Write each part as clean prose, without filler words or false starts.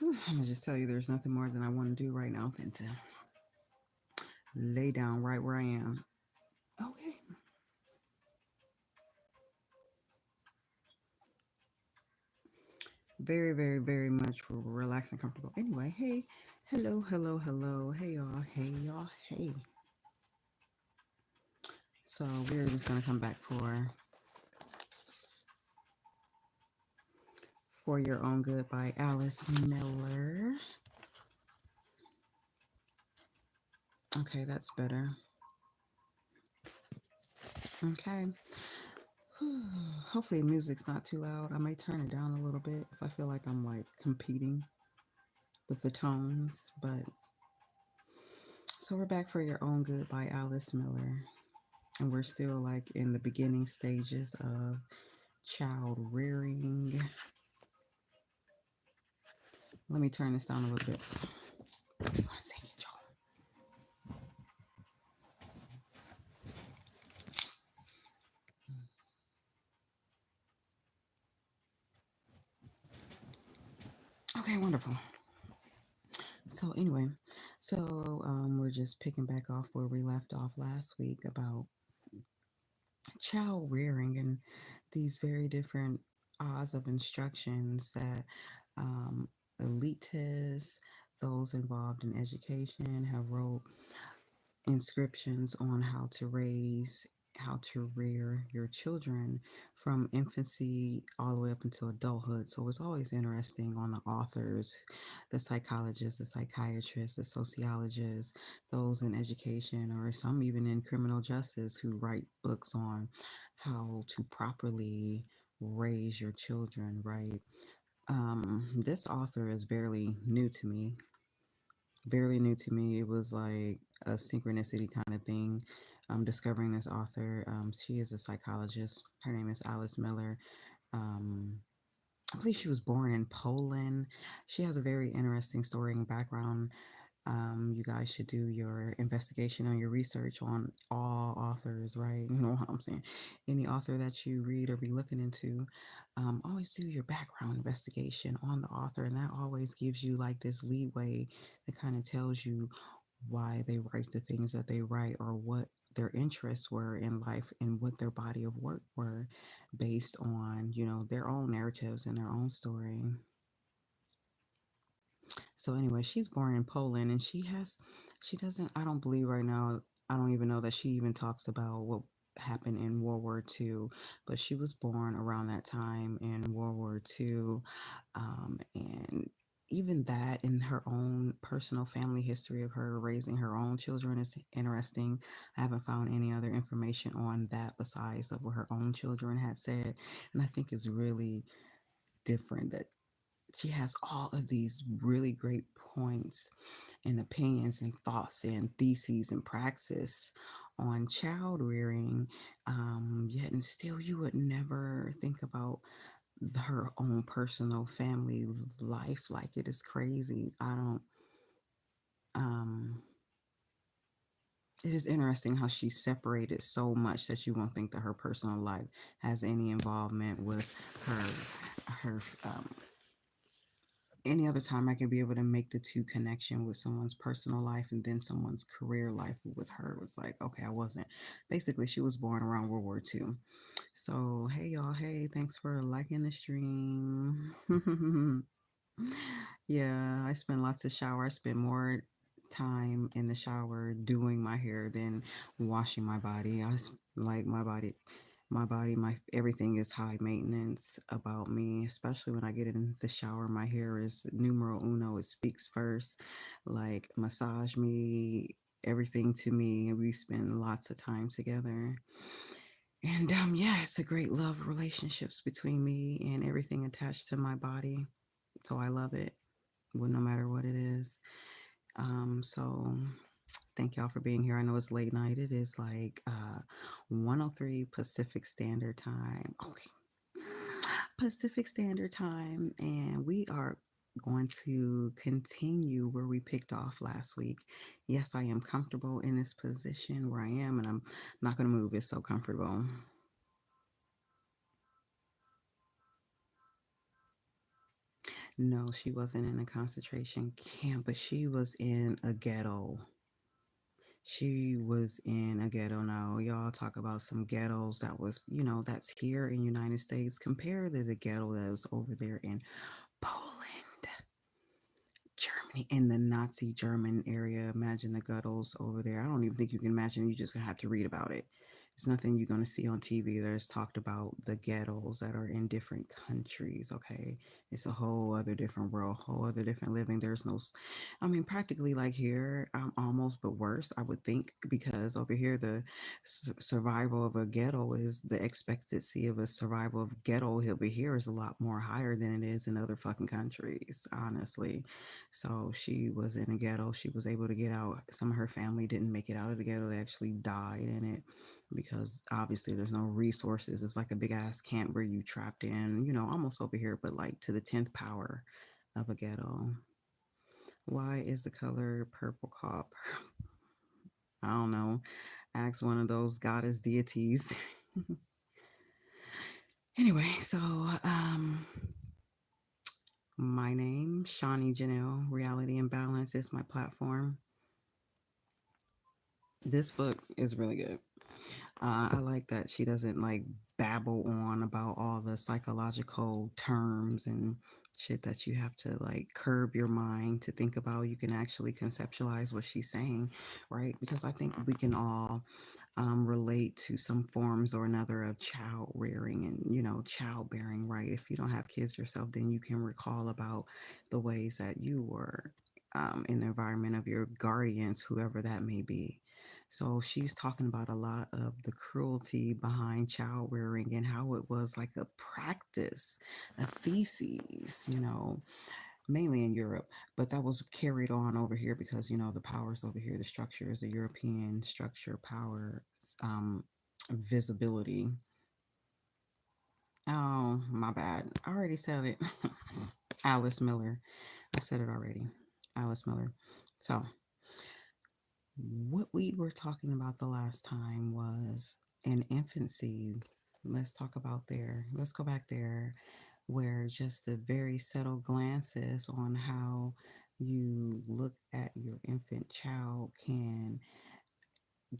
I'm gonna just tell you, there's nothing more than I want to do right now than to lay down right where I am. Okay. Very, very, very much relaxed and comfortable. Anyway, hey, hello, hello, hello, hey y'all, hey y'all, hey. So we're just gonna come back for Your Own Good by Alice Miller. Okay, that's better. Okay. Hopefully the music's not too loud. I may turn it down a little bit if I feel like I'm like competing with the tones. But so we're back for Your Own Good by Alice Miller. And we're still like in the beginning stages of child rearing. Let me turn this down a little bit. One second, y'all. Okay, wonderful. So anyway, we're just picking back off where we left off last week about child rearing and these very different odds of instructions that elitists, those involved in education, have wrote inscriptions on how to rear your children from infancy all the way up until adulthood. So it's always interesting on the authors, the psychologists, the psychiatrists, the sociologists, those in education, or some even in criminal justice who write books on how to properly raise your children, right? This author is barely new to me. It was like a synchronicity kind of thing. Discovering this author. She is a psychologist. Her name is Alice Miller. Um, I believe she was born in Poland. She has a very interesting story and background. You guys should do your investigation on your research on all authors, right? You know what I'm saying? Any author that you read or be looking into, always do your background investigation on the author, and that always gives you like this leeway that kind of tells you why they write the things that they write or what their interests were in life and what their body of work were based on, their own narratives and their own story. So anyway, she's born in Poland and she doesn't, I don't believe right now, I don't even know that she even talks about what happened in World War II, but she was born around that time in World War II. And even that in her own personal family history of her raising her own children is interesting. I haven't found any other information on that besides of what her own children had said. And I think it's really different that she has all of these really great points and opinions and thoughts and theses and praxis on child rearing, yet and still you would never think about her own personal family life. Like, it is crazy. I don't um it is interesting how she's separated so much that you won't think that her personal life has any involvement with her any other time I could be able to make the two connection with someone's personal life and then someone's career life. With her, it was like, okay, I wasn't. Basically, she was born around World War II. So, hey, y'all. Hey, thanks for liking the stream. Yeah, I spend lots of shower. I spend more time in the shower doing my hair than washing my body. Like my everything is high maintenance about me, especially when I get in the shower. My hair is numero uno. It speaks first. Like, massage me, everything to me. We spend lots of time together. And yeah, it's a great love relationships between me and everything attached to my body. So I love it. Well, no matter what it is. So thank y'all for being here. I know it's late night. It is like 103 Pacific Standard Time. Okay. Pacific Standard Time. And we are going to continue where we picked off last week. Yes, I am comfortable in this position where I am, and I'm not going to move. It's so comfortable. No, she wasn't in a concentration camp, but she was in a ghetto. She was in a ghetto. Now, y'all talk about some ghettos that was, that's here in United States compared to the ghetto that was over there in Poland, Germany, in the Nazi German area. Imagine the ghettos over there. I don't even think you can imagine. You just have to read about it. It's nothing you're going to see on TV that is talked about the ghettos that are in different countries. Okay. It's a whole other different world, whole other different living. There's no, I mean, practically like here, almost, but worse, I would think, because over here, the survival of a ghetto is the expectancy of a survival of ghetto over here is a lot more higher than it is in other fucking countries, honestly. So she was in a ghetto. She was able to get out. Some of her family didn't make it out of the ghetto. They actually died in it because obviously there's no resources. It's like a big ass camp where you trapped in, almost over here, but like to the 10th power of a ghetto. Why is the color purple called? I don't know. Ask one of those goddess deities. Anyway, so my name, Shawnee Janelle. Reality and Balance is my platform. This book is really good. I like that she doesn't like babble on about all the psychological terms and shit that you have to like curb your mind to think about. You can actually conceptualize what she's saying, right? Because I think we can all relate to some forms or another of child rearing and childbearing, right? If you don't have kids yourself, then you can recall about the ways that you were in the environment of your guardians, whoever that may be. So she's talking about a lot of the cruelty behind child rearing and how it was like a practice, a thesis, mainly in Europe, but that was carried on over here because the powers over here, the structure is a European structure, power, um, visibility. Oh, my bad. I already said it. Alice Miller. I said it already. Alice Miller. So, what we were talking about the last time was in infancy. Let's talk about there. Let's go back there where just the very subtle glances on how you look at your infant child can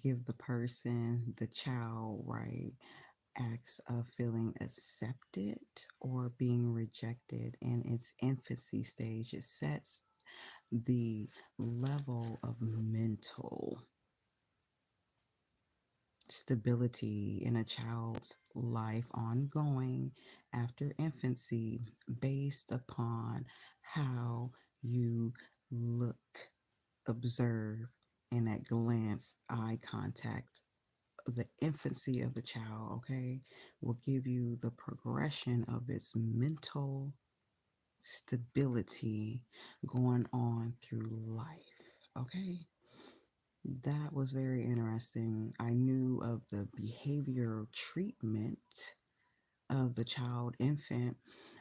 give the person, the child, right, acts of feeling accepted or being rejected in its infancy stage. It sets the level of mental stability in a child's life ongoing after infancy based upon how you look, observe, and at glance, eye contact. The infancy of the child, okay, will give you the progression of its mental stability going on through life, okay? That was very interesting. I knew of the behavioral treatment of the child infant,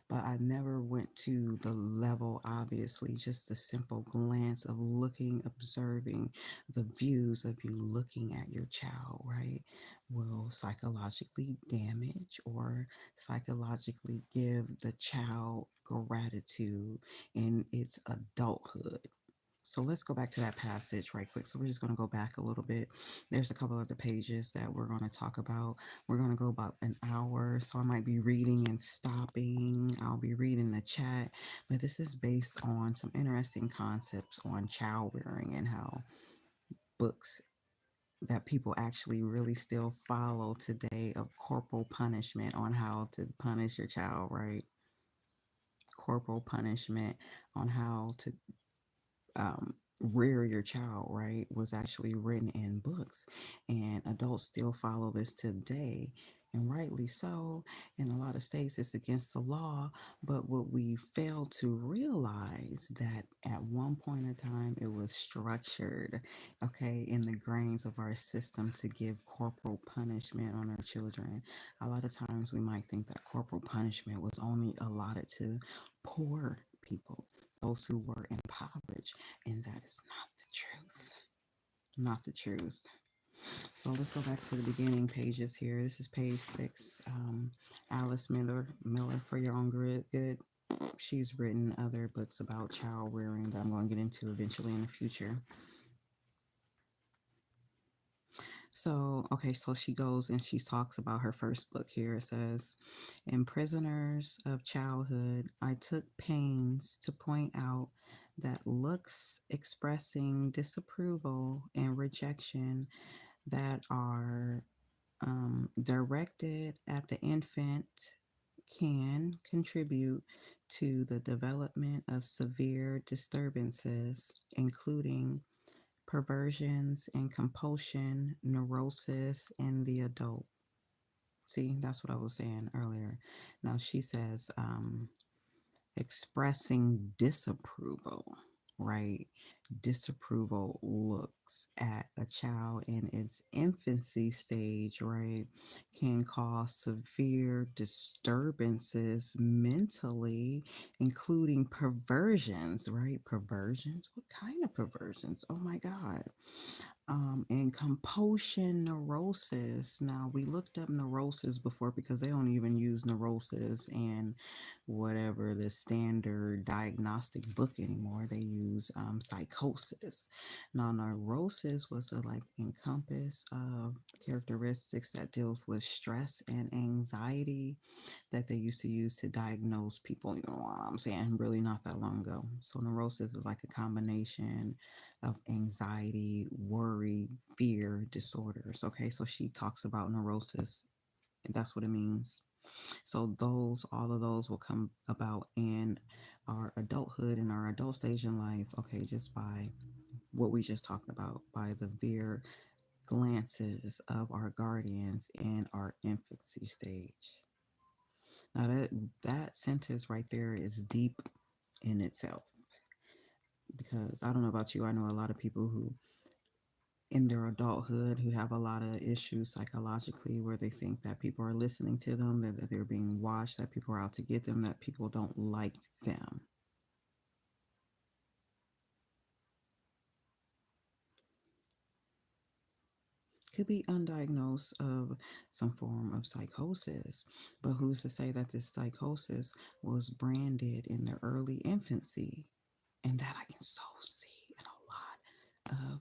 but I never went to the level, obviously, just a simple glance of looking, observing the views of you looking at your child, right? Will psychologically damage or psychologically give the child gratitude in its adulthood. So let's go back to that passage right quick. So we're just going to go back a little bit. There's a couple of the pages that we're going to talk about. We're going to go about an hour. So I might be reading and stopping. I'll be reading the chat. But this is based on some interesting concepts on child rearing and how books that people actually really still follow today of corporal punishment on how to punish your child, right? Corporal punishment on how to rear your child, right, was actually written in books. And adults still follow this today. And rightly so. In a lot of states, it's against the law. But what we fail to realize that at one point in time, it was structured, okay, in the grains of our system to give corporal punishment on our children. A lot of times we might think that corporal punishment was only allotted to poor people, those who were impoverished, and that is not the truth. Not the truth. So let's go back to the beginning pages here. This is page 6. Alice Miller for your own good. She's written other books about child rearing that I'm going to get into eventually in the future. So, okay, so she goes and she talks about her first book here. It says, in Prisoners of Childhood, I took pains to point out that looks expressing disapproval and rejection that are directed at the infant can contribute to the development of severe disturbances, including perversions and compulsion, neurosis in the adult. See, that's what I was saying earlier. Now she says, expressing disapproval, right? Disapproval looks at a child in its infancy stage, right, can cause severe disturbances mentally, including perversions, right? Perversions? What kind of perversions? Oh my God. And compulsion neurosis. Now, we looked up neurosis before because they don't even use neurosis in whatever the standard diagnostic book anymore. They use psychosis. Now, neurosis was a like encompass of characteristics that deals with stress and anxiety that they used to use to diagnose people. You know what I'm saying? Really, not that long ago. So, neurosis is like a combination of anxiety, worry, fear disorders. Okay, so she talks about neurosis. That's what it means. So all of those will come about in our adulthood, in our adult stage in life. Okay, just by what we just talked about, by the mere glances of our guardians in our infancy stage. Now that sentence right there is deep in itself because I don't know about you, I know a lot of people who in their adulthood who have a lot of issues psychologically where they think that people are listening to them, that they're being watched, that people are out to get them, that people don't like them. Could be undiagnosed of some form of psychosis, but who's to say that this psychosis was branded in their early infancy? And that I can so see in a lot of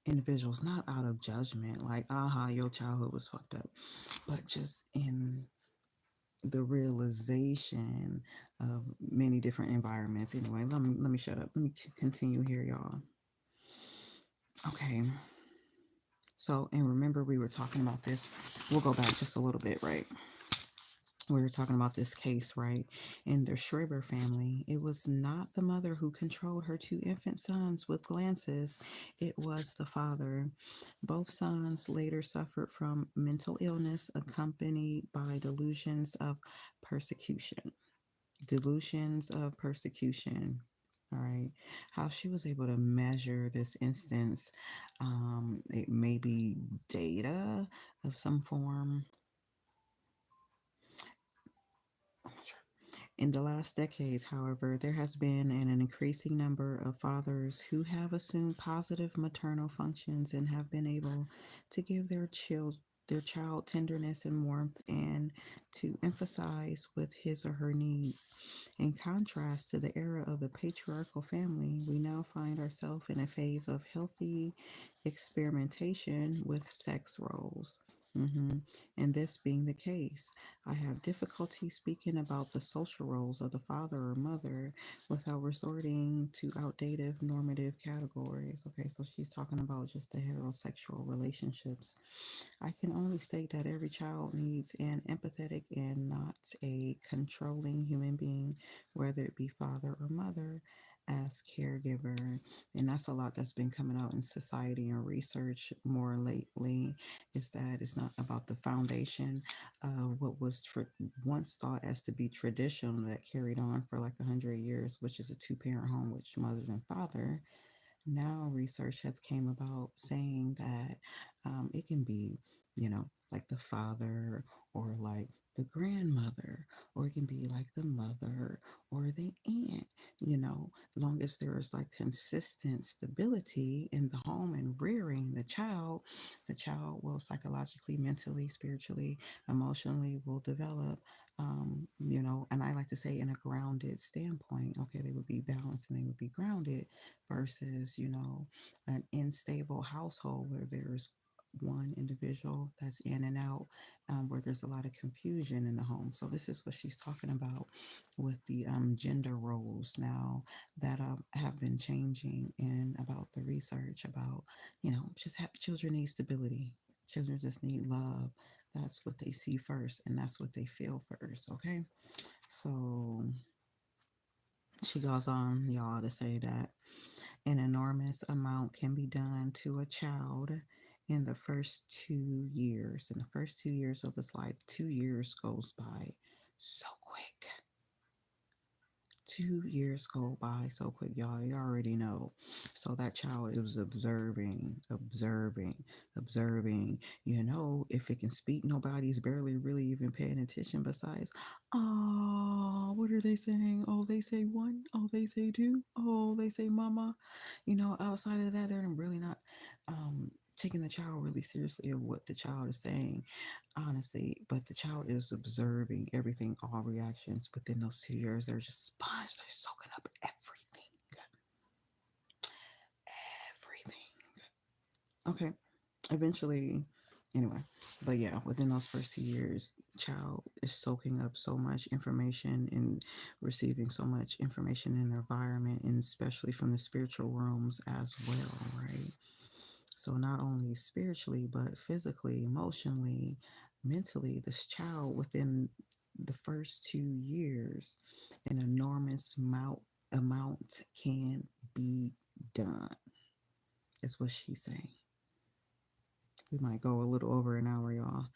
individuals, not out of judgment, like, aha, your childhood was fucked up, but just in the realization of many different environments. Anyway, let me shut up. Let me continue here, y'all. Okay. So, and remember, we were talking about this. We'll go back just a little bit, right? We were talking about this case, right? In the Schreiber family, it was not the mother who controlled her two infant sons with glances, it was the father. Both sons later suffered from mental illness accompanied by delusions of persecution. Delusions of persecution. All right. How she was able to measure this instance, it may be data of some form. I'm not sure. In the last decades, however, there has been an increasing number of fathers who have assumed positive maternal functions and have been able to give their child tenderness and warmth and to emphasize with his or her needs. In contrast to the era of the patriarchal family, we now find ourselves in a phase of healthy experimentation with sex roles. And this being the case, I have difficulty speaking about the social roles of the father or mother without resorting to outdated normative categories. Okay, so she's talking about just the heterosexual relationships. I can only state that every child needs an empathetic and not a controlling human being, whether it be father or mother, as caregiver. And that's a lot that's been coming out in society and research more lately, is that it's not about the foundation of what was once thought as to be traditional that carried on for like 100 years, which is a two-parent home, which mother and father. Now research have came about saying that it can be, like the father or like the grandmother, or it can be like the mother or the aunt, long as there's like consistent stability in the home and rearing the child will psychologically, mentally, spiritually, emotionally will develop And I like to say in a grounded standpoint, okay, they would be balanced and they would be grounded versus, an unstable household where there's one individual that's in and out, where there's a lot of confusion in the home. So this is what she's talking about with the gender roles now that have been changing in about the research about, just have children need stability. Children just need love. That's what they see first, and that's what they feel first. Okay, so she goes on, y'all, to say that an enormous amount can be done to a child in the first 2 years. In the first 2 years of his life, 2 years goes by so quick. 2 years go by so quick, y'all. You already know. So that child is observing, observing, observing. If it can speak, nobody's barely really even paying attention besides, oh, what are they saying? Oh, they say one. Oh, they say two. Oh, they say mama. Outside of that, they're really not taking the child really seriously of what the child is saying, honestly. But the child is observing everything, all reactions within those 2 years. They're just sponge. They're soaking up everything, everything. Okay, eventually, anyway. But yeah, within those first 2 years, child is soaking up so much information and receiving so much information in the environment, and especially from the spiritual realms as well, right? So not only spiritually, but physically, emotionally, mentally, this child within the first 2 years, an enormous amount can be done. Is what she's saying. We might go a little over an hour, y'all.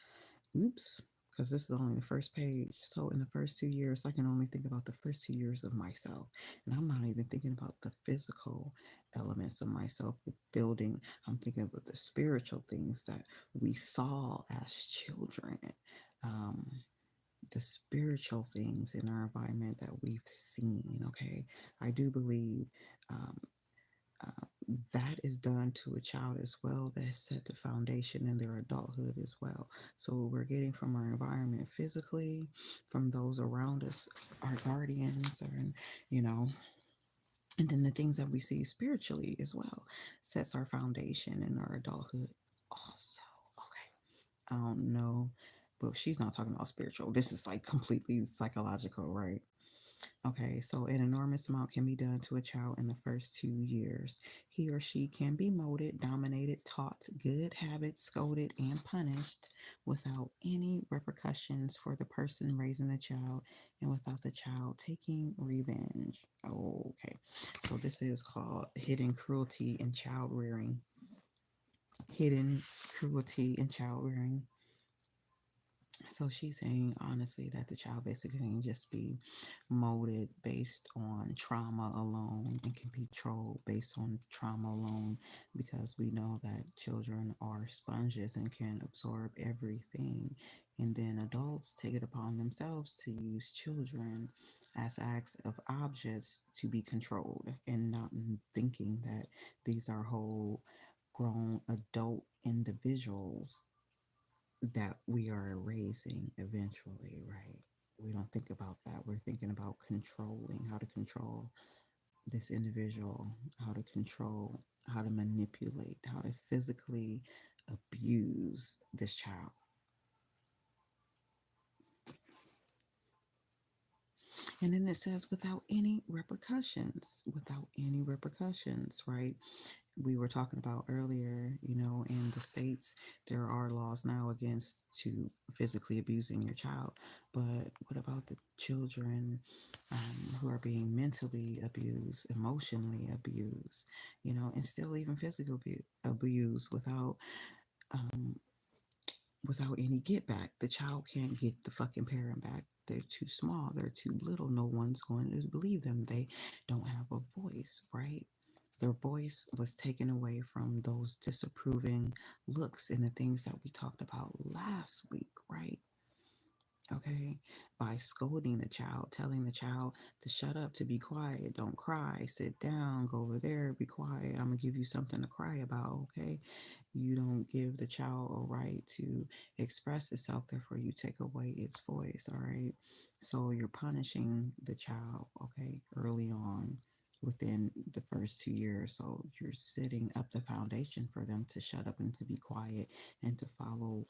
Oops, because this is only the first page. So in the first 2 years, I can only think about the first 2 years of myself. And I'm not even thinking about the physical elements of myself, the building. I'm thinking about the spiritual things that we saw as children. Um, the spiritual things in our environment that we've seen. Okay, I do believe um, that is done to a child as well, that set the foundation in their adulthood as well. So we're getting from our environment physically, from those around us, our guardians, and you know and then the things that we see spiritually as well sets our foundation in our adulthood also. Okay, I don't know, but she's not talking about spiritual. This is like completely psychological, right? Okay, so an enormous amount can be done to a child in the first 2 years. He or she can be molded, dominated, taught good habits, scolded, and punished without any repercussions for the person raising the child and without the child taking revenge. Okay, so this is called hidden cruelty in child rearing. Hidden cruelty in child rearing. So she's saying honestly that the child basically can just be molded based on trauma alone and can be controlled based on trauma alone, because we know that children are sponges and can absorb everything. And then adults take it upon themselves to use children as acts of objects to be controlled, and not thinking that these are whole grown adult individuals that we are raising eventually, right? We don't think about that. We're thinking about controlling, how to control this individual, how to control, how to manipulate, how to physically abuse this child. And then it says without any repercussions, right? We were talking about earlier, in the states, there are laws now against to physically abusing your child. But what about the children who are being mentally abused, emotionally abused, and still even physically abused um, without any get back? The child can't get the fucking parent back. They're too small. They're too little. No one's going to believe them. They don't have a voice, right? Their voice was taken away from those disapproving looks and the things that we talked about last week, right? Okay, by scolding the child, telling the child to shut up, to be quiet, don't cry, sit down, go over there, be quiet. I'm gonna give you something to cry about. Okay, you don't give the child a right to express itself, therefore you take away its voice. All right, so you're punishing the child, okay, early on within the first 2 years. So you're setting up the foundation for them to shut up and to be quiet and to follow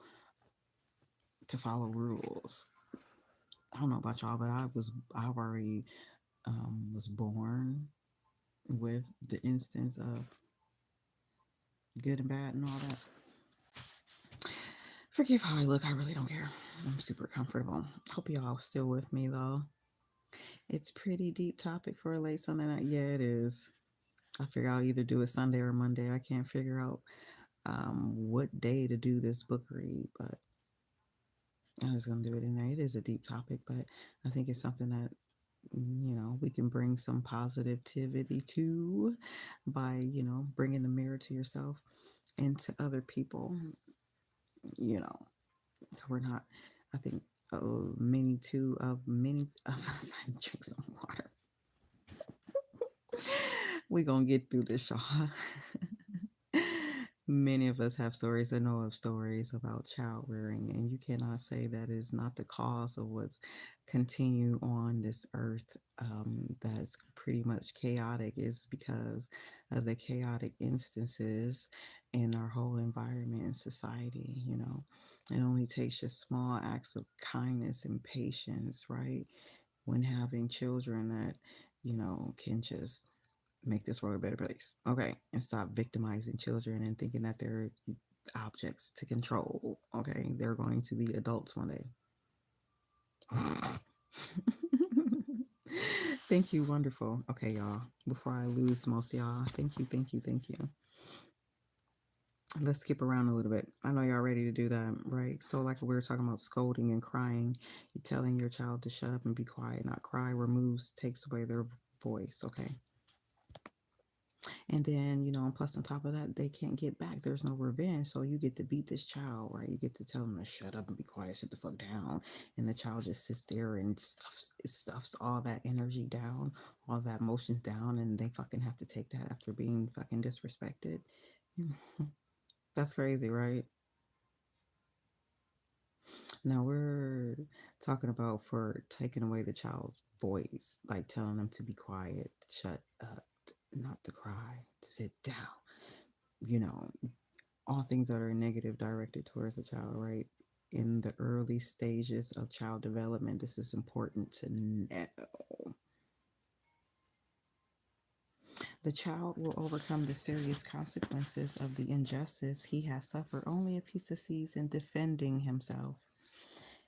rules. I don't know about y'all, but I already was born with the instance of good and bad and all that. Forgive how I look. I really don't care. I'm super comfortable. Hope y'all still with me though. It's pretty deep topic for a late Sunday night. Yeah, it is. I figure I'll either do it Sunday or Monday. I can't figure out what day to do this book read, but I'm just gonna do it anyway. It is a deep topic, but I think it's something that we can bring some positivity to by bringing the mirror to yourself and to other people. You know, so we're not. I think many of us. I drink some water. We gonna get through this, y'all. Many of us have stories or know of stories about child rearing, and you cannot say that is not the cause of what's continue on this earth. That's pretty much chaotic is because of the chaotic instances in our whole environment and society. It only takes just small acts of kindness and patience, right? When having children that can just make this world a better place. Okay. And stop victimizing children and thinking that they're objects to control. Okay. They're going to be adults one day. Thank you. Wonderful. Okay, y'all. Before I lose most of y'all, thank you, thank you, thank you. Let's skip around a little bit. I know y'all ready to do that, right? So, like we were talking about scolding and crying, you're telling your child to shut up and be quiet, not cry, removes, takes away their voice. Okay. And then, plus on top of that, they can't get back. There's no revenge. So you get to beat this child, right? You get to tell them to shut up and be quiet, sit the fuck down. And the child just sits there and stuffs all that energy down, all that emotions down, and they fucking have to take that after being fucking disrespected. That's crazy, right? Now we're talking about for taking away the child's voice, like telling them to be quiet, to shut up, not to cry, to sit down. You know, all things that are negative directed towards the child, right? In the early stages of child development, this is important to know. The child will overcome the serious consequences of the injustice he has suffered only if he succeeds in defending himself.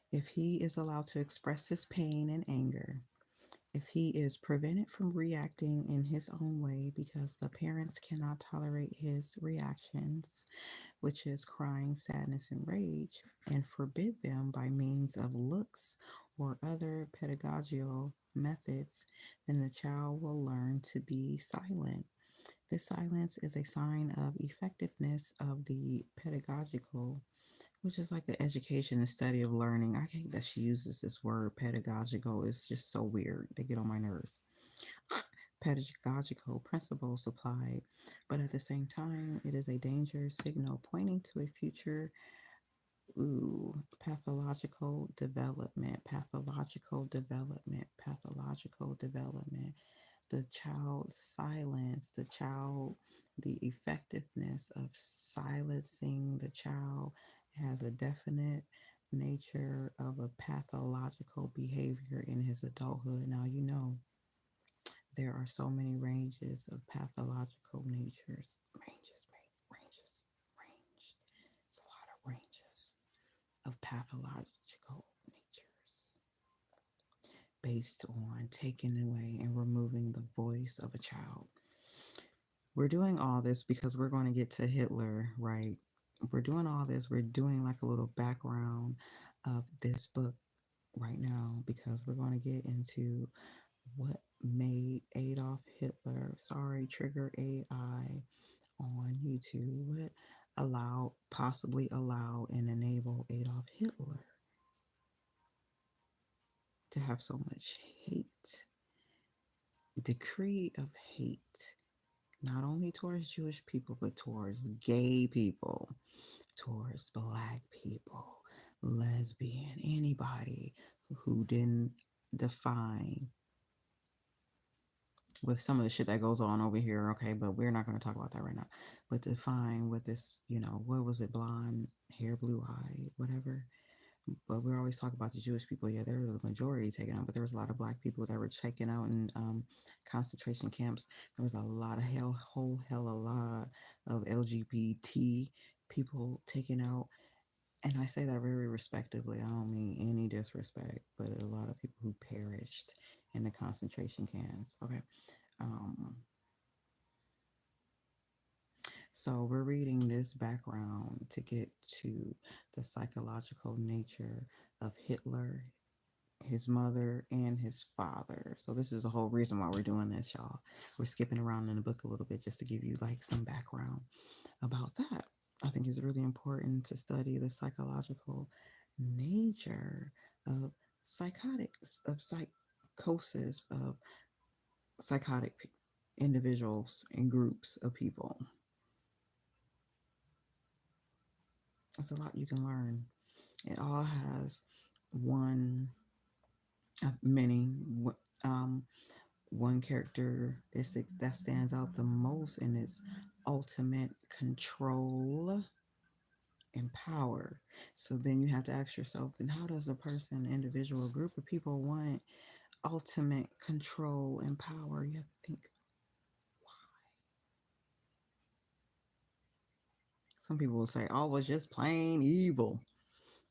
If he is allowed to express his pain and anger, if he is prevented from reacting in his own way because the parents cannot tolerate his reactions, which is crying, sadness, and rage, and forbid them by means of looks or other pedagogical methods, then the child will learn to be silent. This silence is a sign of effectiveness of the pedagogical, which is like an education and study of learning. I hate that she uses this word pedagogical. It's just so weird. They get on my nerves. Pedagogical principles applied, but at the same time, it is a danger signal pointing to a future pathological development. The child's silence, the effectiveness of silencing the child has a definite nature of a pathological behavior in his adulthood. Now, there are so many ranges of pathological natures. Range. It's a lot of ranges of pathological natures based on taking away and removing the voice of a child. We're doing all this because we're going to get to Hitler, right? We're doing all this. We're doing like a little background of this book right now because we're going to get into what made Adolf Hitler, sorry, trigger AI on YouTube, what possibly allow and enable Adolf Hitler to have so much hate, decree of hate, not only towards Jewish people, but towards gay people, towards black people, lesbian, anybody who didn't define with some of the shit that goes on over here, okay, but we're not going to talk about that right now. But define with this, what was it, blonde hair, blue eye, whatever. But we always talk about the Jewish people. Yeah, they're the majority taken out, but there was a lot of black people that were taken out in concentration camps. There was a lot of whole hell a lot of LGBT people taken out. And I say that very respectively. I don't mean any disrespect, but a lot of people who perished in the concentration camps. Okay. Um, so we're reading this background to get to the psychological nature of Hitler, his mother, and his father. So this is the whole reason why we're doing this, y'all. We're skipping around in the book a little bit just to give you like some background about that. I think it's really important to study the psychological nature of psychotics, of psychosis, of psychotic individuals and groups of people. It's a lot you can learn. It all has one, many, um, one characteristic that stands out the most in its ultimate control and power. So then you have to ask yourself, then how does a person, individual, group of people want ultimate control and power? You have to think. Some people will say, oh, it's just plain evil.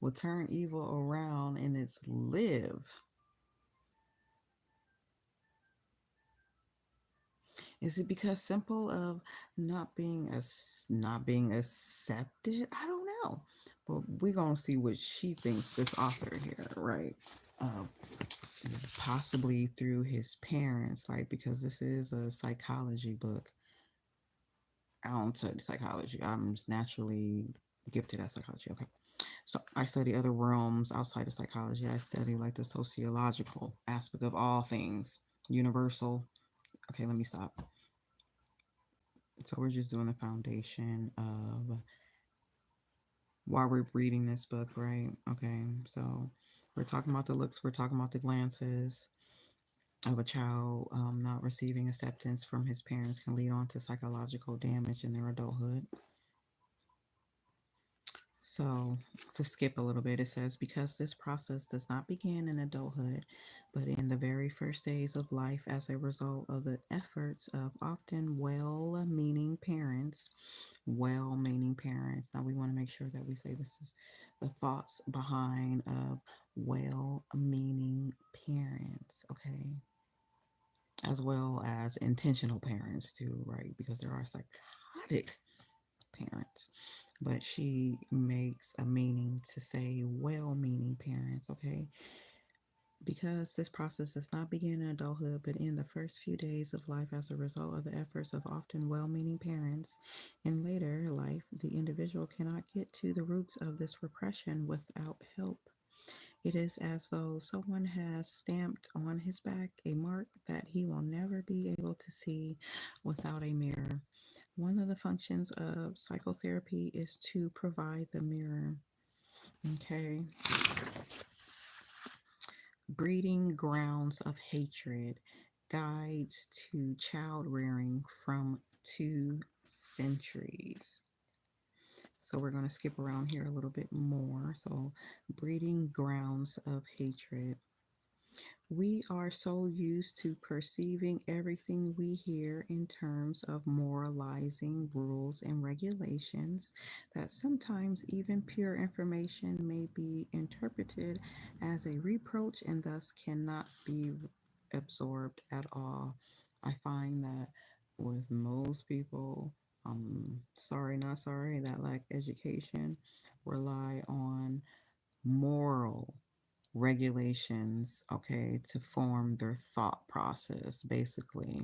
Will turn evil around and it's live. Is it because simple of not being accepted? I don't know, but we're gonna see what she thinks. This author here, right? Uh, Possibly through his parents, like because this is a psychology book. I don't study psychology. I'm just naturally gifted at psychology. Okay, so I study other realms outside of psychology. I study like the sociological aspect of all things, universal. Okay, let me stop. So we're just doing a foundation of why we're reading this book, right? Okay, so we're talking about the looks, we're talking about the glances of a child not receiving acceptance from his parents can lead on to psychological damage in their adulthood. So, to skip a little bit, it says because this process does not begin in adulthood, but in the very first days of life as a result of the efforts of often well meaning parents. Well meaning parents. Now, we want to make sure that we say this is the thoughts behind of well meaning parents, okay? As well as intentional parents, too, right? Because there are psychotic parents, but she makes a meaning to say well meaning parents, okay? Because this process does not begin in adulthood, but in the first few days of life as a result of the efforts of often well meaning parents. In later life, the individual cannot get to the roots of this repression without help. It is as though someone has stamped on his back a mark that he will never be able to see without a mirror. One of the functions of psychotherapy is to provide the mirror. Okay. Breeding grounds of hatred, guides to child rearing from 2 centuries. So we're going to skip around here a little bit more. So, breeding grounds of hatred. We are so used to perceiving everything we hear in terms of moralizing rules and regulations that sometimes even pure information may be interpreted as a reproach and thus cannot be absorbed at all. I find that with most people, sorry, not sorry, that lack education, rely on moral regulations, okay, to form their thought process, basically.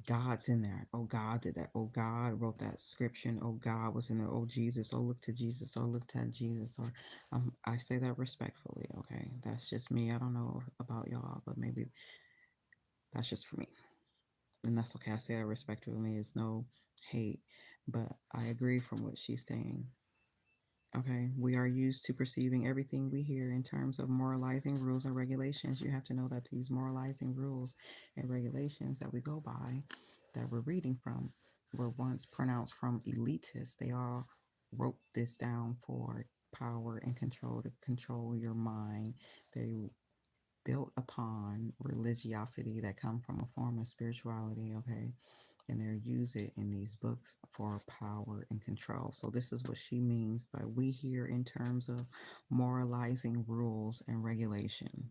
God's in there. Oh, God did that. Oh, God wrote that scripture. Oh, God was in there. Oh, Jesus. Oh, look to Jesus. Oh, look to Jesus. Or I say that respectfully. Okay, that's just me. I don't know about y'all, but maybe that's just for me, and that's okay. I say that respectfully. It's no hate, but I agree from what she's saying. Okay, we are used to perceiving everything we hear in terms of moralizing rules and regulations. You have to know that these moralizing rules and regulations that we go by, that we're reading from, were once pronounced from elitists. They all wrote this down for power and control, to control your mind. They built upon religiosity that come from a form of spirituality. Okay, and they use it in these books for power and control. So this is what she means by we here in terms of moralizing rules and regulation.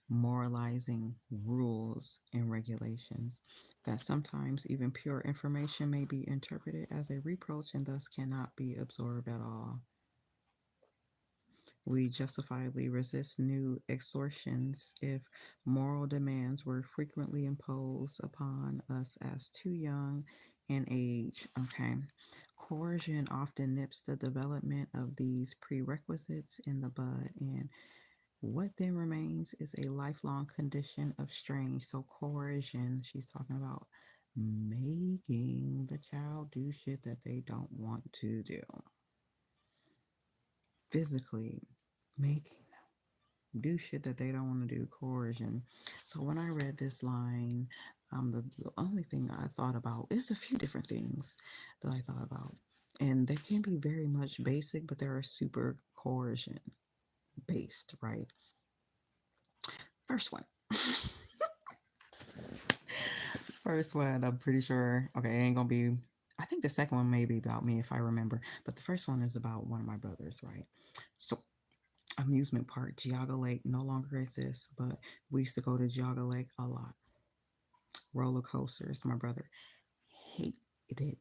Moralizing rules and regulations, that sometimes even pure information may be interpreted as a reproach and thus cannot be absorbed at all. We justifiably resist new extortions if moral demands were frequently imposed upon us as too young in age. Okay. Coercion often nips the development of these prerequisites in the bud, and what then remains is a lifelong condition of strain. So, coercion, she's talking about making the child do shit that they don't want to do, physically making do shit that they don't want to do, coercion. So when I read this line, the only thing I thought about is a few different things that I thought about. And they can be very much basic, but they're super coercion based, right? First one. First one, I'm pretty sure. Okay, it ain't gonna be. I think the second one may be about me if I remember, but the first one is about one of my brothers, right? So amusement park, Geauga Lake no longer exists, but we used to go to Geauga Lake a lot. Roller coasters. My brother hated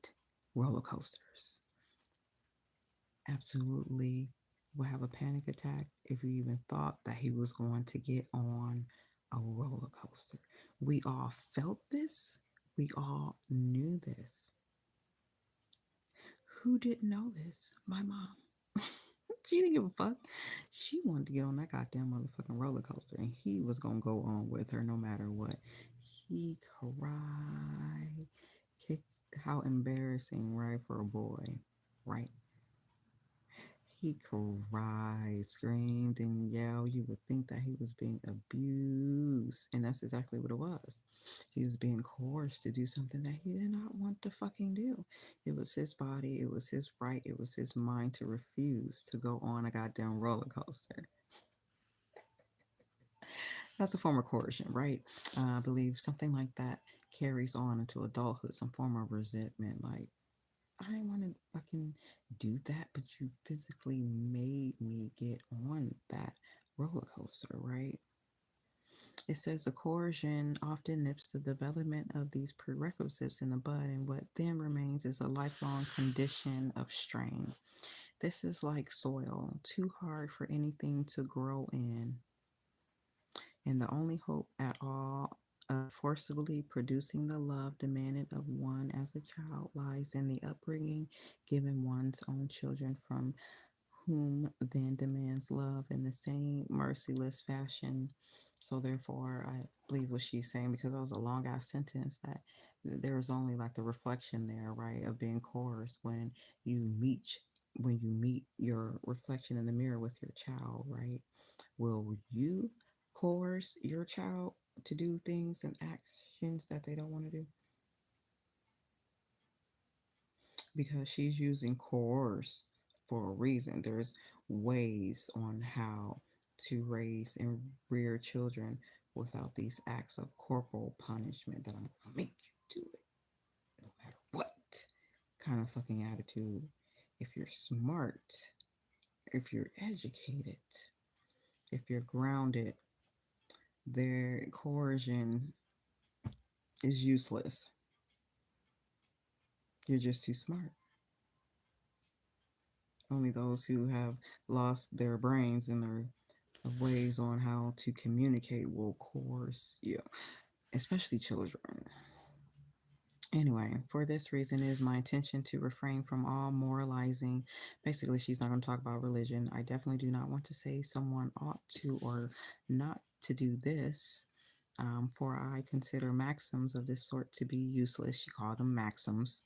roller coasters. Absolutely would have a panic attack if he even thought that he was going to get on a roller coaster. We all felt this. We all knew this. Who didn't know this? My mom. She didn't give a fuck. She wanted to get on that goddamn motherfucking roller coaster, and he was gonna go on with her no matter what. He cried. Kicked. How embarrassing, right, for a boy, right? He cried, screamed, and yelled. You would think that he was being abused, and that's exactly what it was. He was being coerced to do something that he did not want to fucking do. It was his body, it was his right, it was his mind to refuse to go on a goddamn roller coaster. That's a form of coercion, right? I believe something like that carries on into adulthood, some form of resentment. Like, I didn't want to fucking do that, but you physically made me get on that roller coaster, right? It says the coercion often nips the development of these prerequisites in the bud, and what then remains is a lifelong condition of strain. This is like soil, too hard for anything to grow in, and the only hope at all of forcibly producing the love demanded of one as a child lies in the upbringing given one's own children, from whom then demands love in the same merciless fashion. So therefore, I believe what she's saying, because that was a long ass sentence, that there was only like the reflection there, right, of being coerced when you meet your reflection in the mirror with your child, right? Will you coerce your child to do things and actions that they don't want to do? Because she's using coerce for a reason. There's ways on how to raise and rear children without these acts of corporal punishment that I'm gonna make you do it no matter what kind of fucking attitude. If you're smart, if you're educated, if you're grounded, their coercion is useless. You're just too smart. Only those who have lost their brains and their ways on how to communicate will coerce you. especially children. Anyway, for this reason, it is my intention to refrain from all moralizing. Basically, she's not going to talk about religion. I definitely do not want to say someone ought to or not to do this, for I consider maxims of this sort to be useless. She called them maxims.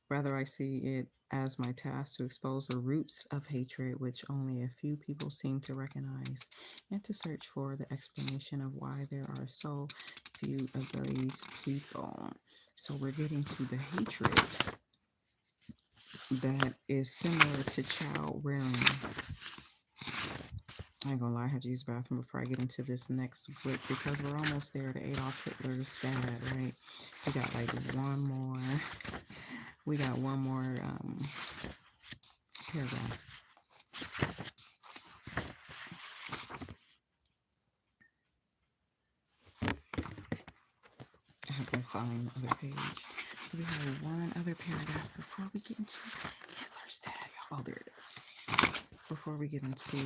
Rather, I see it as my task to expose the roots of hatred, which only a few people seem to recognize, and to search for the explanation of why there are so few of these people. So we're getting to the hatred that is similar to child rearing. I ain't gonna lie, I have to use the bathroom before I get into this next book because we're almost there to Adolf Hitler's dad, right? We got like one more. We got one more paragraph. I have to find the other page. So we have one other paragraph before we get into Hitler's dad. Oh, there it is. Before we get into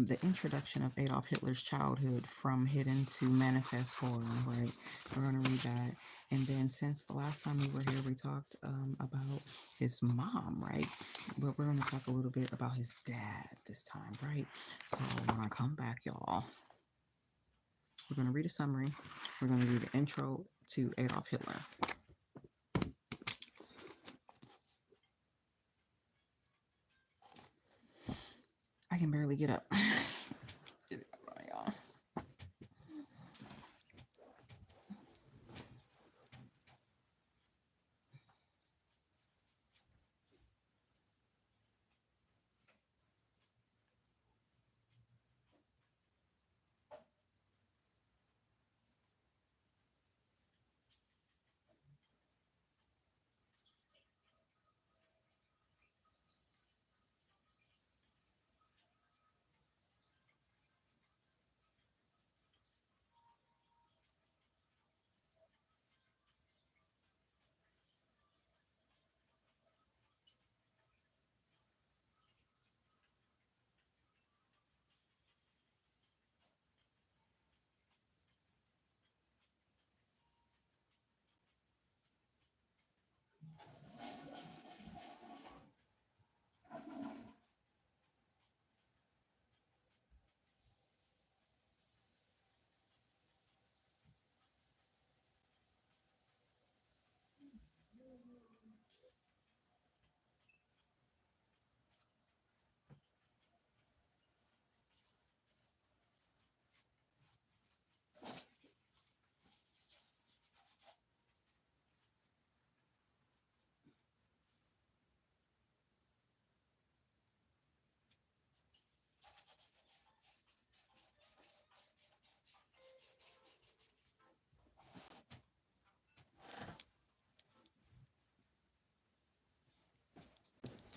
the introduction of Adolf Hitler's childhood from hidden to manifest horror, right? We're going to read that. And then since the last time we were here, we talked about his mom, right? But we're going to talk a little bit about his dad this time, right? So when I come back, y'all, we're going to read a summary. We're going to do the intro to Adolf Hitler. I can barely get up. Let's get it right, y'all.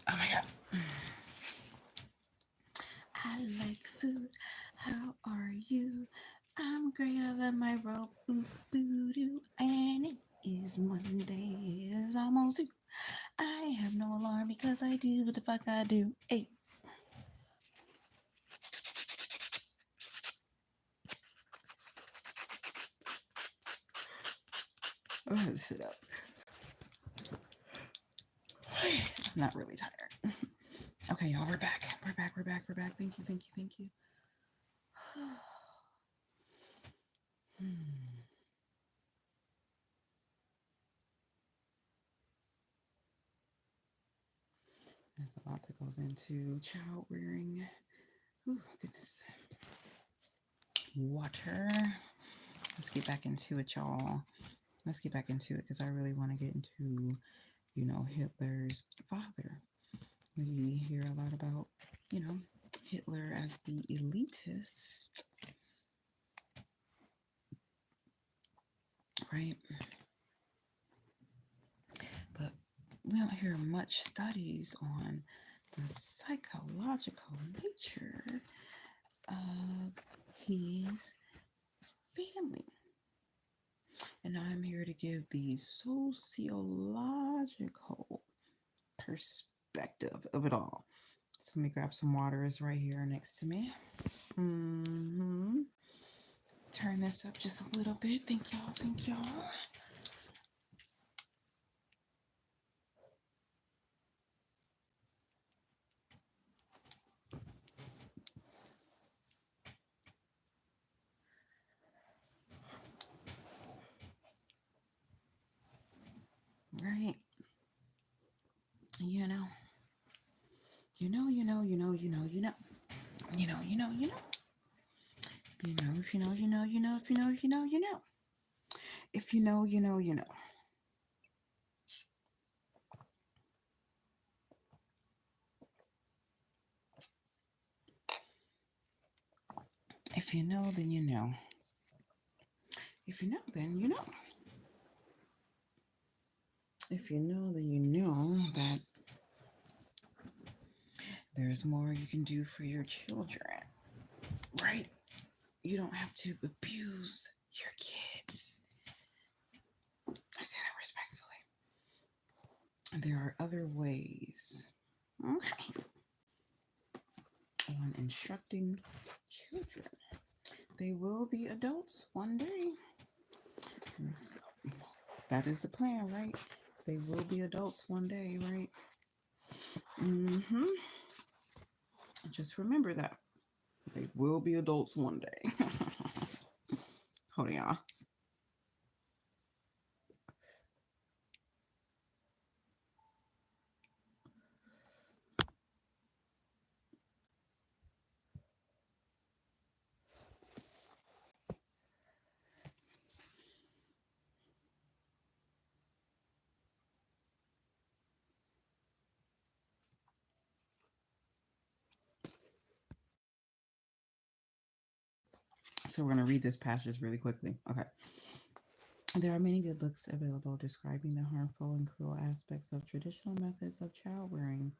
Oh my God. I like food. How are you? I'm greater than my rope. Boo-doo. And it is Monday. It's almost due. I have no alarm because I do what the fuck I do. Hey. I'm gonna sit up. I'm not really tired. Okay, y'all, we're back. We're back. We're back. We're back. Thank you. Thank you. Thank you. There's a lot that goes into child rearing. Oh, goodness. Water. Let's get back into it, y'all. Let's get back into it because I really want to get into, Hitler's father. We hear a lot about, Hitler as the elitist, right? But we don't hear much studies on the psychological nature of his family. And I'm here to give the sociological perspective of it all. So let me grab some water. It's right here next to me. Turn this up just a little bit. Thank y'all. Thank y'all. Right. You know. You know, you know, you know, you know, you know. You know, you know, you know. You know, if you know, you know, you know, if you know, if you know, you know. If you know, you know, you know. If you know, then you know. If you know, then you know. If you know, then you know that there's more you can do for your children, right? You don't have to abuse your kids. I say that respectfully. There are other ways, okay, on instructing children. They will be adults one day. That is the plan, right? They will be adults one day, right? Mm-hmm. Just remember that. They will be adults one day. Hold on, y'all. So we're going to read this passage really quickly. Okay. There are many good books available describing the harmful and cruel aspects of traditional methods of child rearing.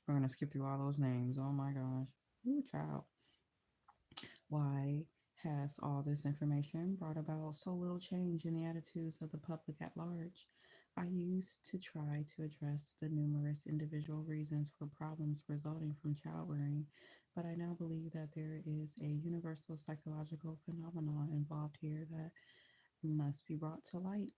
We're going to skip through all those names. Oh my gosh. Ooh, child. Why has all this information brought about so little change in the attitudes of the public at large? I used to try to address the numerous individual reasons for problems resulting from child rearing, but I now believe that there is a universal psychological phenomenon involved here that must be brought to light,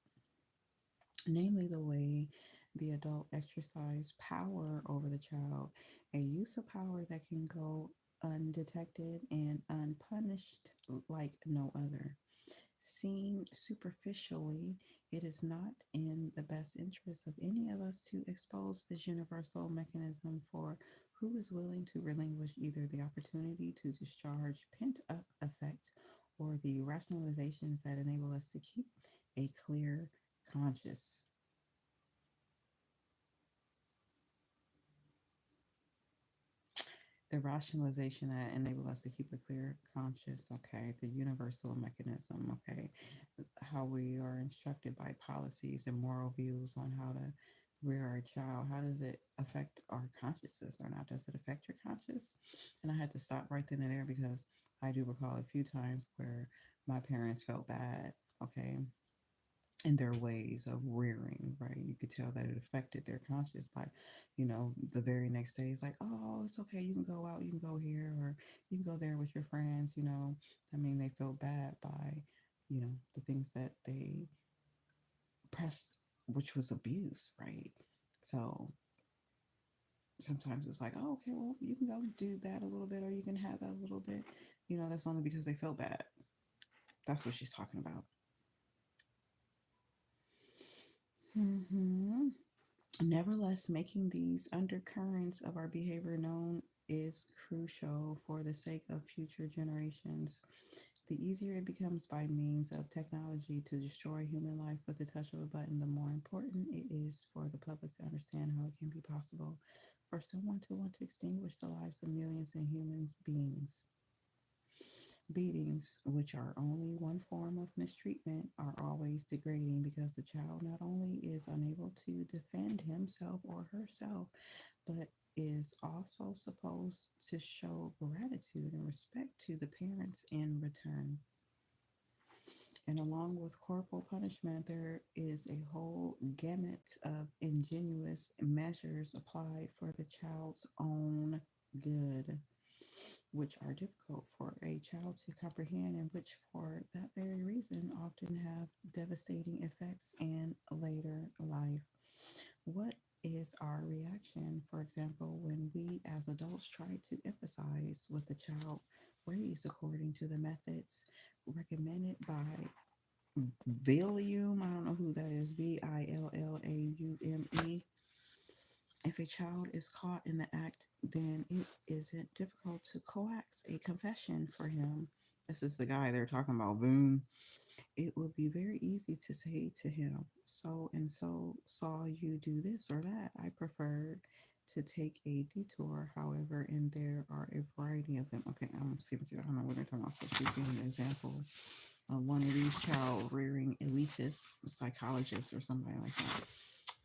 namely the way the adult exercise power over the child, a use of power that can go undetected and unpunished like no other. Seen superficially, it is not in the best interest of any of us to expose this universal mechanism for who is willing to relinquish either the opportunity to discharge pent up affect or the rationalizations that enable us to keep a clear conscience. The rationalization that enable us to keep a clear conscience, okay, the universal mechanism, okay, how we are instructed by policies and moral views on how to rear our child. How does it affect our consciences or not? Does it affect your conscience? And I had to stop right then and there because I do recall a few times where my parents felt bad, okay, in their ways of rearing, right? You could tell that it affected their conscience by, the very next day, it's like, oh, it's okay. You can go out, you can go here, or you can go there with your friends. I mean, they felt bad by, the things that they pressed, which was abuse, right? So sometimes it's like, oh, okay, well, you can go do that a little bit, or you can have that a little bit. That's only because they felt bad. That's what she's talking about. Hmm. Nevertheless, making these undercurrents of our behavior known is crucial for the sake of future generations. The easier it becomes by means of technology to destroy human life with the touch of a button, the more important it is for the public to understand how it can be possible for someone to want to extinguish the lives of millions of human beings. Beatings, which are only one form of mistreatment, are always degrading because the child not only is unable to defend himself or herself, but is also supposed to show gratitude and respect to the parents in return. And along with corporal punishment, there is a whole gamut of ingenuous measures applied for the child's own good, which are difficult for a child to comprehend and which, for that very reason, often have devastating effects in later life. What is our reaction, for example, when we as adults try to emphasize what the child raised according to the methods recommended by Valium? I don't know who that is. Villaume. If a child is caught in the act, then it isn't difficult to coax a confession for him. This is the guy they're talking about. Boom. It would be very easy to say to him, so and so saw you do this or that. I preferred to take a detour, however, and there are a variety of them. Okay, I'm skipping through. I don't know what they're talking about. So she's giving an example of one of these child rearing elitist psychologists or somebody like that.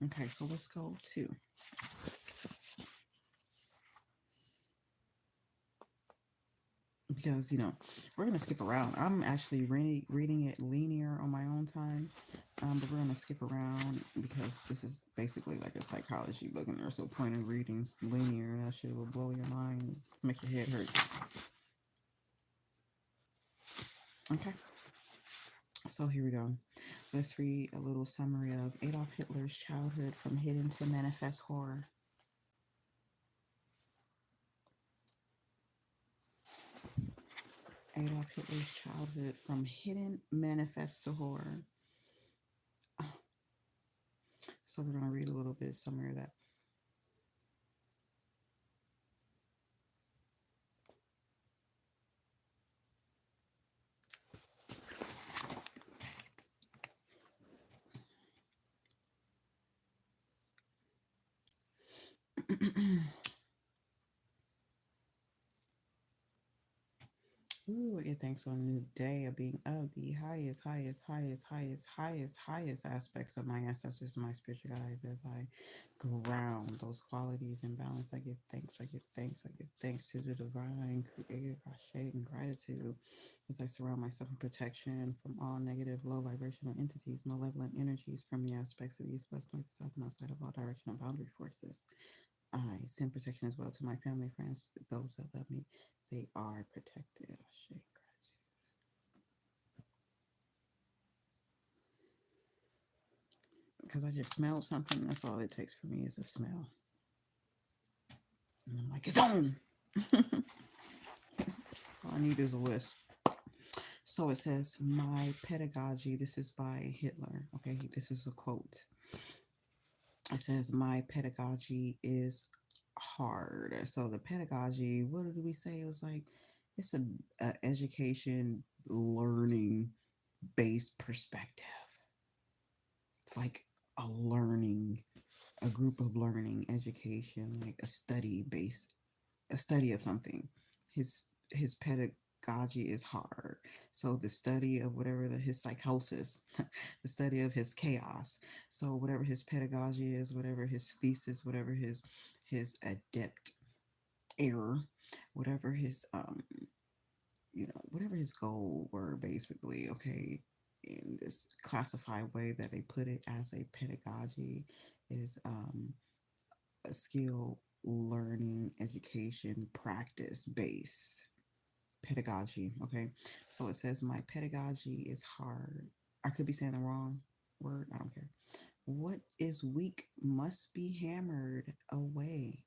Okay, so let's go to, because we're gonna skip around. I'm actually reading it linear on my own time, but we're gonna skip around because this is basically like a psychology book, and there's no point in reading linear. That shit will blow your mind, make your head hurt. Okay, so here we go. Let's read a little summary of Adolf Hitler's childhood from hidden to manifest horror. Adolf Hitler's childhood from hidden manifest to horror. So we're gonna read a little bit summary of that. Ooh, I give thanks on a new day of being of the highest aspects of my ancestors and my spiritual guides as I ground those qualities in balance. I give thanks, I give thanks, I give thanks to the divine creator, Cashapp, and gratitude as I surround myself in protection from all negative, low vibrational entities, malevolent energies from the aspects of the east, west, north, south, and outside of all directional boundary forces. I send protection as well to my family, friends, those that love me. They are protected. I shake gratitude. Because I just smelled something. That's all it takes for me is a smell. And I'm like, it's on. All I need is a wisp. So it says, my pedagogy. This is by Hitler. Okay, this is a quote. It says, my pedagogy is hard. So the pedagogy, what did we say? It was like, it's a education learning based perspective. It's like a learning, a group of learning education, like a study of something. His pedagogy is hard. So the study of whatever his psychosis, the study of his chaos. So whatever his pedagogy is, whatever his thesis, whatever his adept error, whatever his whatever his goal were, basically, okay, in this classified way that they put it as a pedagogy is a skill learning education practice based pedagogy. Okay, so it says my pedagogy is hard. I could be saying the wrong word, I don't care. What is weak must be hammered away.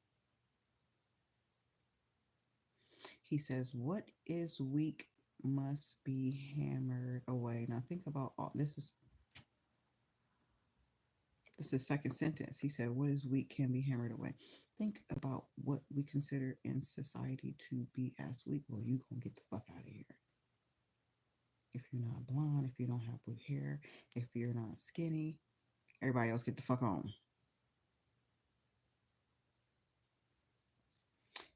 He says, what is weak must be hammered away. Now think about all this is second sentence. He said, what is weak can be hammered away. Think about what we consider in society to be as weak. Well, you gonna get the fuck out of here. If you're not blonde, if you don't have blue hair, if you're not skinny, everybody else get the fuck on.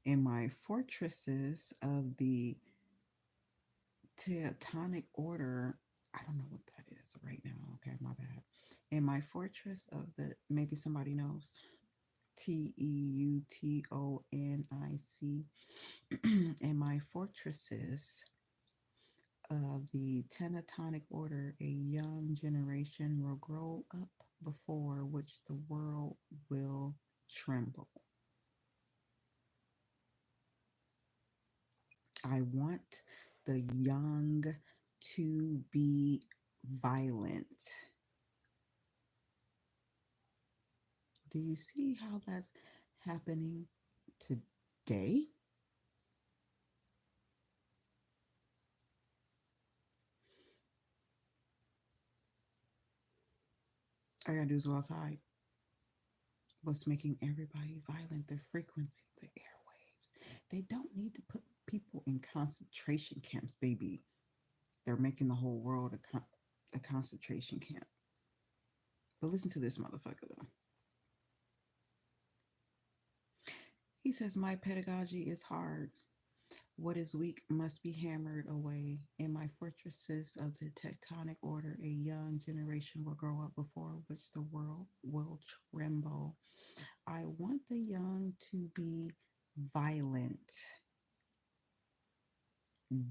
In my fortresses of the Teutonic Order, I don't know what that is right now. Okay, my bad. In my fortress of the, maybe somebody knows, Teutonic. In my fortresses of the Teutonic Order, a young generation will grow up before which the world will tremble. I want The young to be violent. Do you see how that's happening today? All I gotta do is go outside. What's making everybody violent? The frequency, the airwaves. They don't need to put people in concentration camps, baby. They're making the whole world a concentration camp. But listen to this motherfucker though. He says, my pedagogy is hard. What is weak must be hammered away. In my fortresses of the tectonic order, a young generation will grow up before which the world will tremble. I want the young to be violent,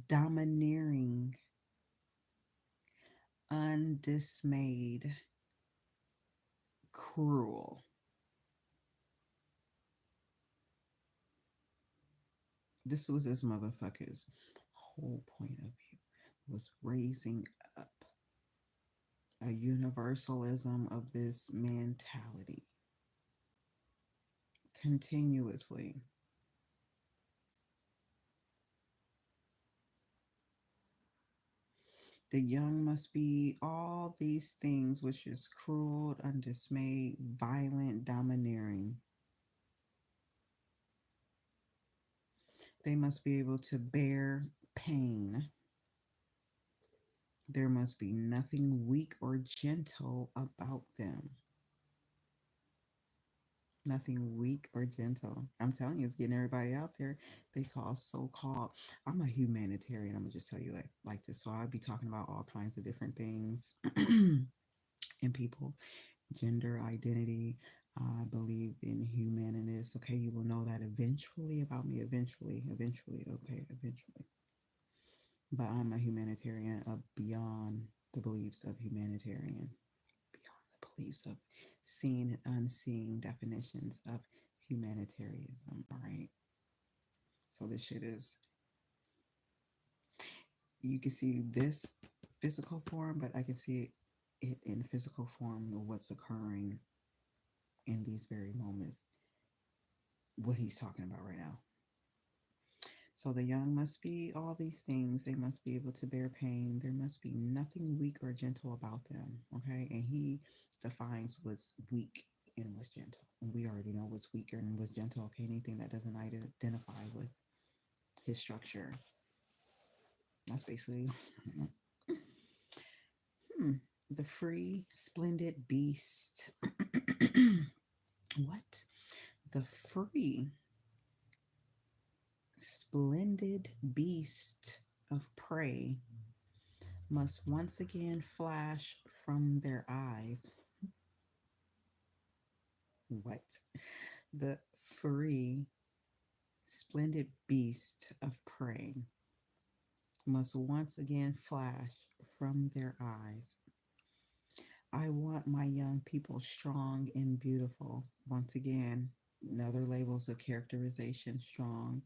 domineering, undismayed, cruel. This was this motherfucker's whole point of view, was raising up a universalism of this mentality continuously. The young must be all these things, which is cruel, undismayed, violent, domineering. They must be able to bear pain. There must be nothing weak or gentle about them. Nothing weak or gentle. I'm telling you, it's getting everybody out there. They call so-called. I'm a humanitarian. I'm gonna just tell you like this. So I'll be talking about all kinds of different things in people, gender identity. I believe in humanness. Okay, you will know that eventually about me. Eventually. Okay, eventually. But I'm a humanitarian of beyond the beliefs of humanitarian, beyond the beliefs of seen and unseen definitions of humanitarianism. All right. So this shit is, you can see this physical form, but I can see it in physical form of what's occurring in these very moments, what he's talking about right now. So the young must be all these things. They must be able to bear pain. There must be nothing weak or gentle about them. Okay. And he defines what's weak and what's gentle. And we already know what's weaker and what's gentle. Okay. Anything that doesn't identify with his structure. That's basically the free, splendid beast. What? The free, splendid beast of prey must once again flash from their eyes. What? The free, splendid beast of prey must once again flash from their eyes. I want my young people strong and beautiful. Once again, another labels of characterization: strong,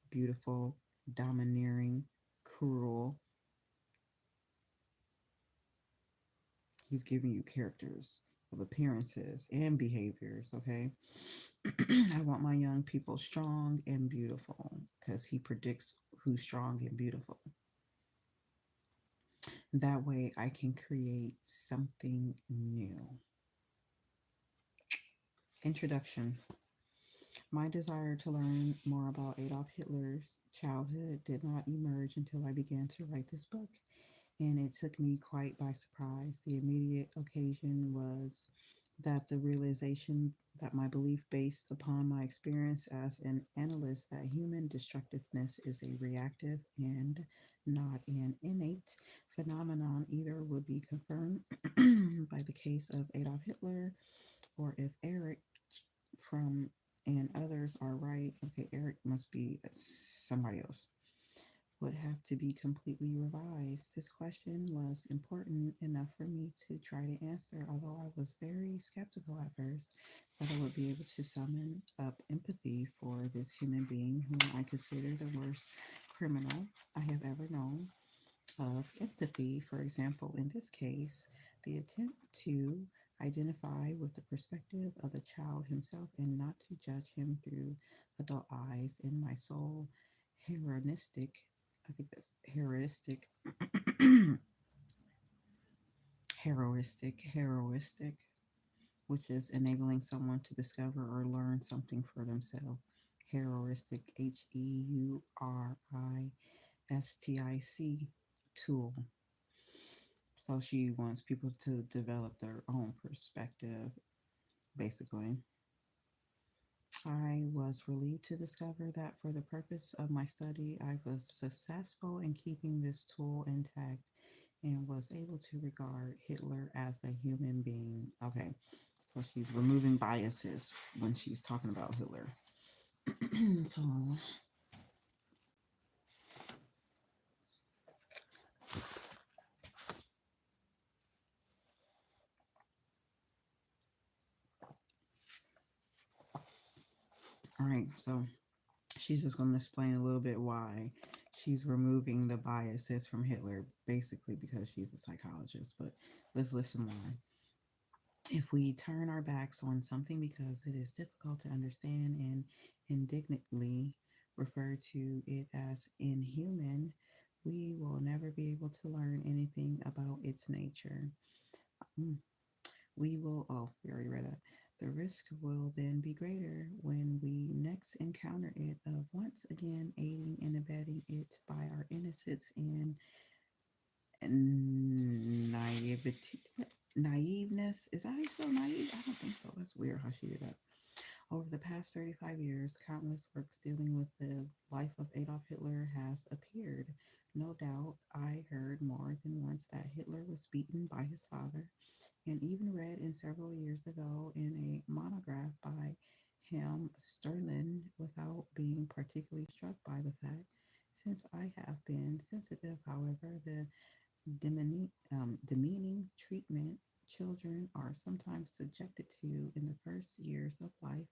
beautiful, domineering, cruel. He's giving you characters of appearances and behaviors, okay? I want my young people strong and beautiful because he predicts who's strong and beautiful. That way I can create something new. Introduction. My desire to learn more about Adolf Hitler's childhood did not emerge until I began to write this book, and it took me quite by surprise. The immediate occasion was that the realization that my belief based upon my experience as an analyst that human destructiveness is a reactive and not an innate phenomenon either would be confirmed by the case of Adolf Hitler, or if Eric from and others are right, okay, Eric must be somebody else, would have to be completely revised. This question was important enough for me to try to answer, although I was very skeptical at first that I would be able to summon up empathy for this human being whom I consider the worst criminal I have ever known of empathy. For example, in this case, the attempt to identify with the perspective of the child himself and not to judge him through adult eyes in my soul heroistic, I think that's heroistic, which is enabling someone to discover or learn something for themselves. Heroistic, HEURISTIC tool. So she wants people to develop their own perspective, basically. I was relieved to discover that for the purpose of my study, I was successful in keeping this tool intact and was able to regard Hitler as a human being. Okay, so she's removing biases when she's talking about Hitler. So, all right, so she's just going to explain a little bit why she's removing the biases from Hitler, basically because she's a psychologist. But let's listen more. If we turn our backs on something because it is difficult to understand and indignantly refer to it as inhuman, we will never be able to learn anything about its nature. Mm. We already read that. The risk will then be greater when we next encounter it of once again aiding and abetting it by our innocence and naivety. Naiveness. Is that how you spell naive? I don't think so. That's weird how she did that. Over the past 35 years, countless works dealing with the life of Adolf Hitler has appeared. No doubt, I heard more than once that Hitler was beaten by his father, and even read in several years ago in a monograph by him Sterling without being particularly struck by the fact. Since I have been sensitive, however, the demeaning treatment children are sometimes subjected to in the first years of life,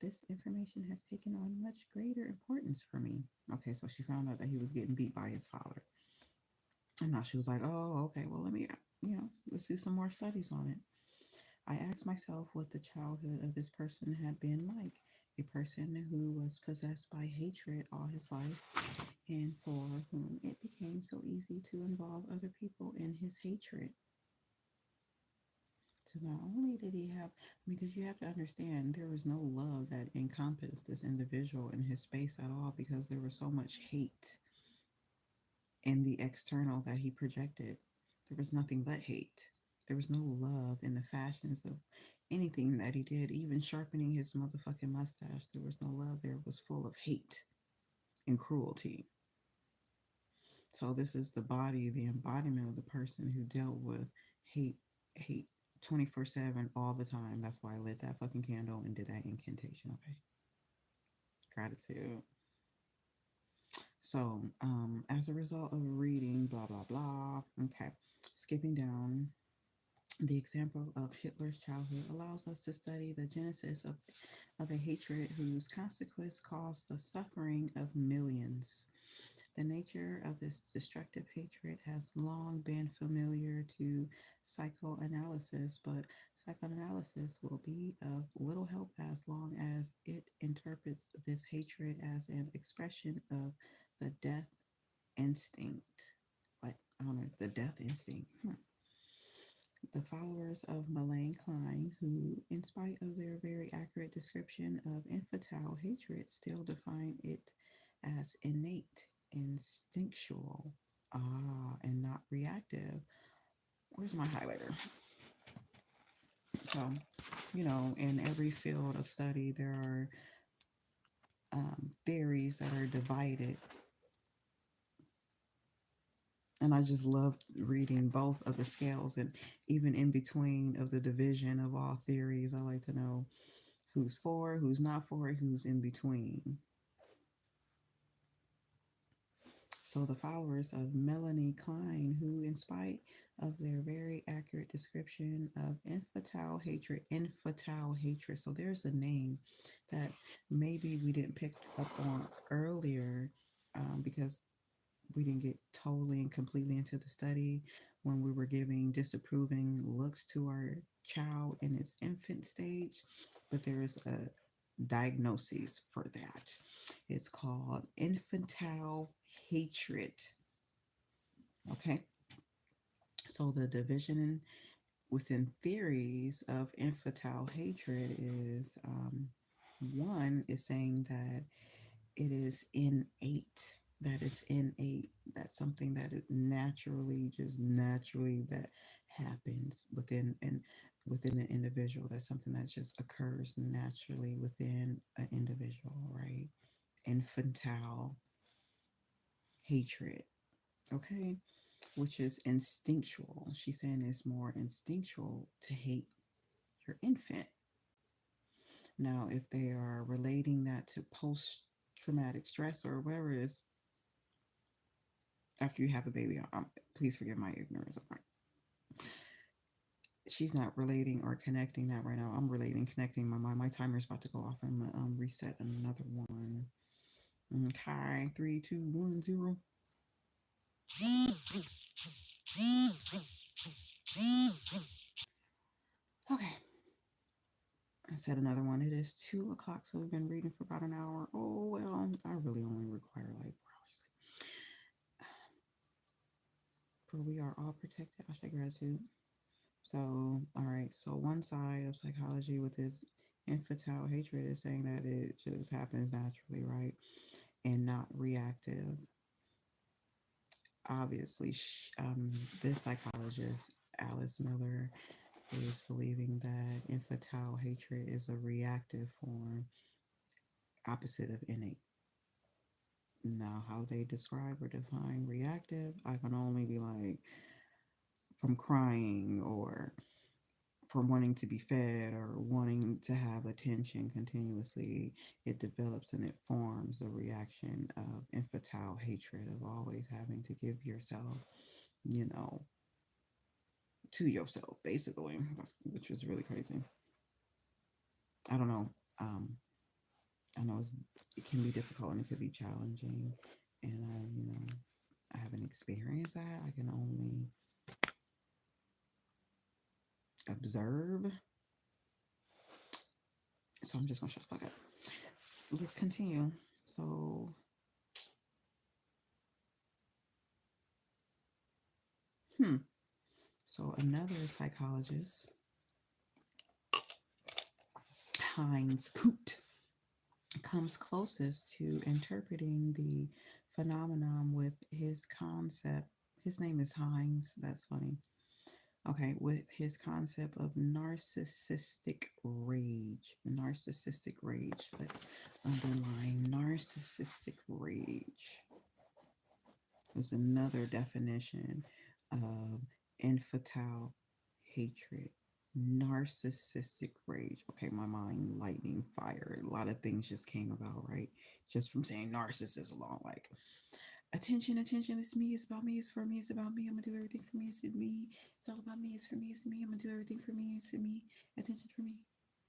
this information has taken on much greater importance for me. Okay, so she found out that he was getting beat by his father. And now she was like, oh, okay, well, let me, let's do some more studies on it. I asked myself what the childhood of this person had been like. A person who was possessed by hatred all his life and for whom it became so easy to involve other people in his hatred. So not only did he have, because you have to understand, there was no love that encompassed this individual in his space at all because there was so much hate in the external that he projected. There was nothing but hate. There was no love in the fashions of anything that he did, even sharpening his motherfucking mustache. There was no love there. It was full of hate and cruelty. So this is the body, the embodiment of the person who dealt with hate 24/7 all the time. That's why I lit that fucking candle and did that incantation. Okay. Gratitude. So, as a result of reading, blah, blah, blah. Okay. Skipping down. The example of Hitler's childhood allows us to study the genesis of a hatred whose consequence caused the suffering of millions. The nature of this destructive hatred has long been familiar to psychoanalysis, but psychoanalysis will be of little help as long as it interprets this hatred as an expression of the death instinct. What? I don't know, the death instinct. The followers of Malign Klein, who, in spite of their very accurate description of infantile hatred, still define it as innate, instinctual, and not reactive. Where's my highlighter? So, in every field of study, there are theories that are divided. And I just love reading both of the scales and even in between of the division of all theories. I like to know who's for, who's not for, who's in between. So the followers of Melanie Klein, who, in spite of their very accurate description of infantile hatred. So there's a name that maybe we didn't pick up on earlier. because we didn't get totally and completely into the study when we were giving disapproving looks to our child in its infant stage. But there is a diagnosis for that. It's called infantile hatred. Okay, so the division within theories of infantile hatred is one is saying that it is innate, that is innate, that's something that is naturally, just naturally, that happens within an individual. That's something that just occurs naturally within an individual, right? Infantile hatred, okay, which is instinctual. She's saying it's more instinctual to hate your infant. Now, if they are relating that to post traumatic stress or whatever it is after you have a baby, please forgive my ignorance. She's not relating or connecting that right now. I'm relating, connecting my mind. My timer's about to go off. I'm gonna reset another one. Okay, 3, 2, 1, 0. Okay, I said another one. It is 2 o'clock, so we've been reading for about an hour. Oh well, I really only require like 4 hours. For we are all protected. Hashtag gratitude. So, all right. So one side of psychology with this infantile hatred is saying that it just happens naturally, right, and not reactive. Obviously, this psychologist, Alice Miller, is believing that infantile hatred is a reactive form, opposite of innate. Now, how they describe or define reactive, I can only be like from crying or from wanting to be fed or wanting to have attention continuously. It develops and it forms a reaction of infantile hatred, of always having to give yourself, you know, to yourself, basically, which is really crazy. I don't know. I know it can be difficult and it could be challenging, and I haven't experienced that. I can only observe. So I'm just gonna shut the fuck up. Let's continue. So, so another psychologist, Heinz Kut, comes closest to interpreting the phenomenon with his concept. His name is Heinz. That's funny. Okay, with his concept of narcissistic rage. Narcissistic rage. Let's underline narcissistic rage. There's another definition of infantile hatred. Narcissistic rage. Okay, my mind lightning fire. A lot of things just came about, right? Just from saying narcissist alone. Like, attention, attention, it's me, it's about me, it's for me, it's about me. I'm gonna do everything for me, it's me. It's all about me, it's for me, it's me. I'm gonna do everything for me, it's me. Attention for me.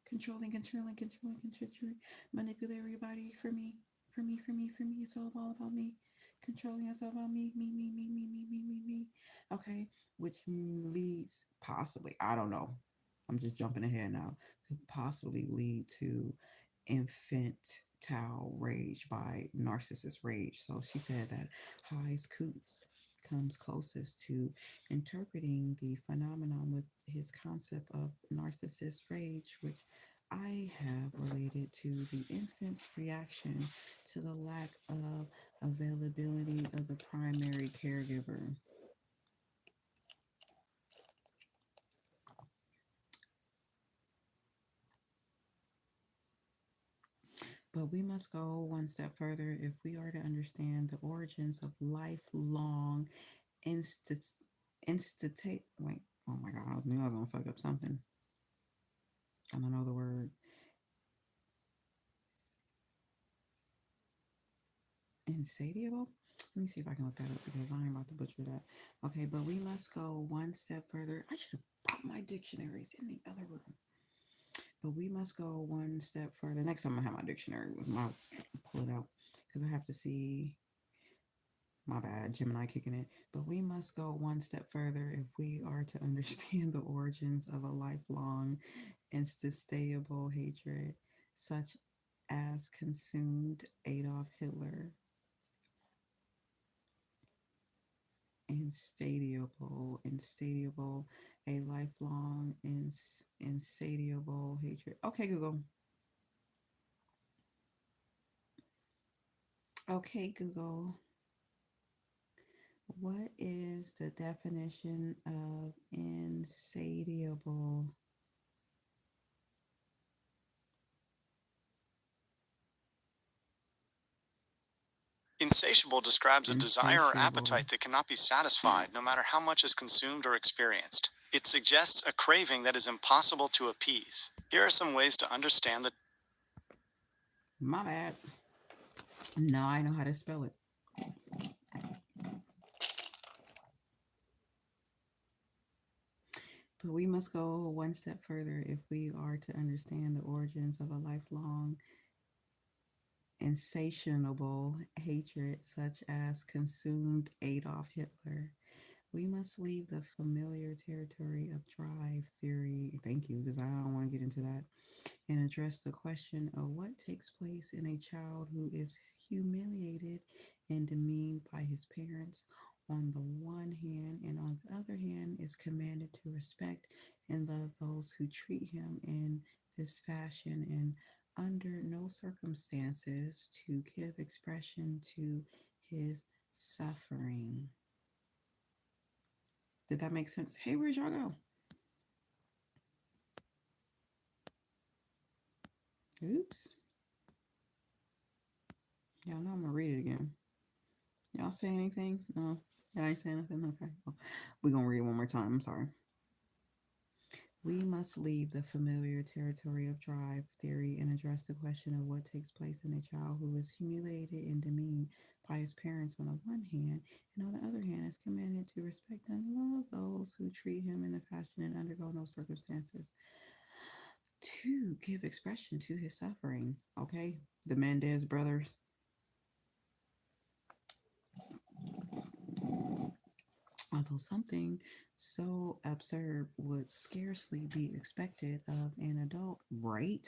Controlling, controlling, controlling, controlling. Manipulate everybody for me, for me, for me, for me. It's all about me. Controlling us all about me, me, me, me, me, me, me, me, me. Okay, which leads possibly, I don't know. I'm just jumping ahead now. Could possibly lead to infantile rage by narcissist rage. So she said that Heise Coots comes closest to interpreting the phenomenon with his concept of narcissist rage, which I have related to the infant's reaction to the lack of availability of the primary caregiver. But we must go one step further if we are to understand the origins of lifelong instit wait, oh my god, I knew I was gonna fuck up something. I don't know the word. Insatiable? Let me see if I can look that up because I ain't about to butcher that. Okay, but we must go one step further. I should have brought my dictionaries in the other room. But we must go one step further. Next time I have my dictionary with my pull it out because I have to see. My bad, Gemini kicking it. But we must go one step further if we are to understand the origins of a lifelong and sustainable hatred, such as consumed Adolf Hitler, insatiable, a lifelong, insatiable hatred. Okay, Google. Okay, Google. What is the definition of insatiable? Insatiable describes a desire or Insatiable. appetite that cannot be satisfied, no matter how much is consumed or experienced. It suggests a craving that is impossible to appease. Here are some ways to understand the My bad. Now I know how to spell it. But we must go one step further if we are to understand the origins of a lifelong, insatiable hatred such as consumed Adolf Hitler. We must leave the familiar territory of drive theory. Thank you, because I don't want to get into that. And address the question of what takes place in a child who is humiliated and demeaned by his parents on the one hand, and on the other hand, is commanded to respect and love those who treat him in this fashion, and under no circumstances to give expression to his suffering. Did that make sense? Hey, where'd y'all go? Oops. Y'all know I'm gonna read it again. Y'all say anything? No. Y'all ain't saying nothing? Okay. Well, we're gonna read it one more time. I'm sorry. We must leave the familiar territory of drive theory and address the question of what takes place in a child who is humiliated and demeaned by his parents on the one hand, and on the other hand is commanded to respect and love those who treat him in the fashion and undergo no circumstances to give expression to his suffering. Okay? The Mendez brothers. Although something so absurd would scarcely be expected of an adult, right?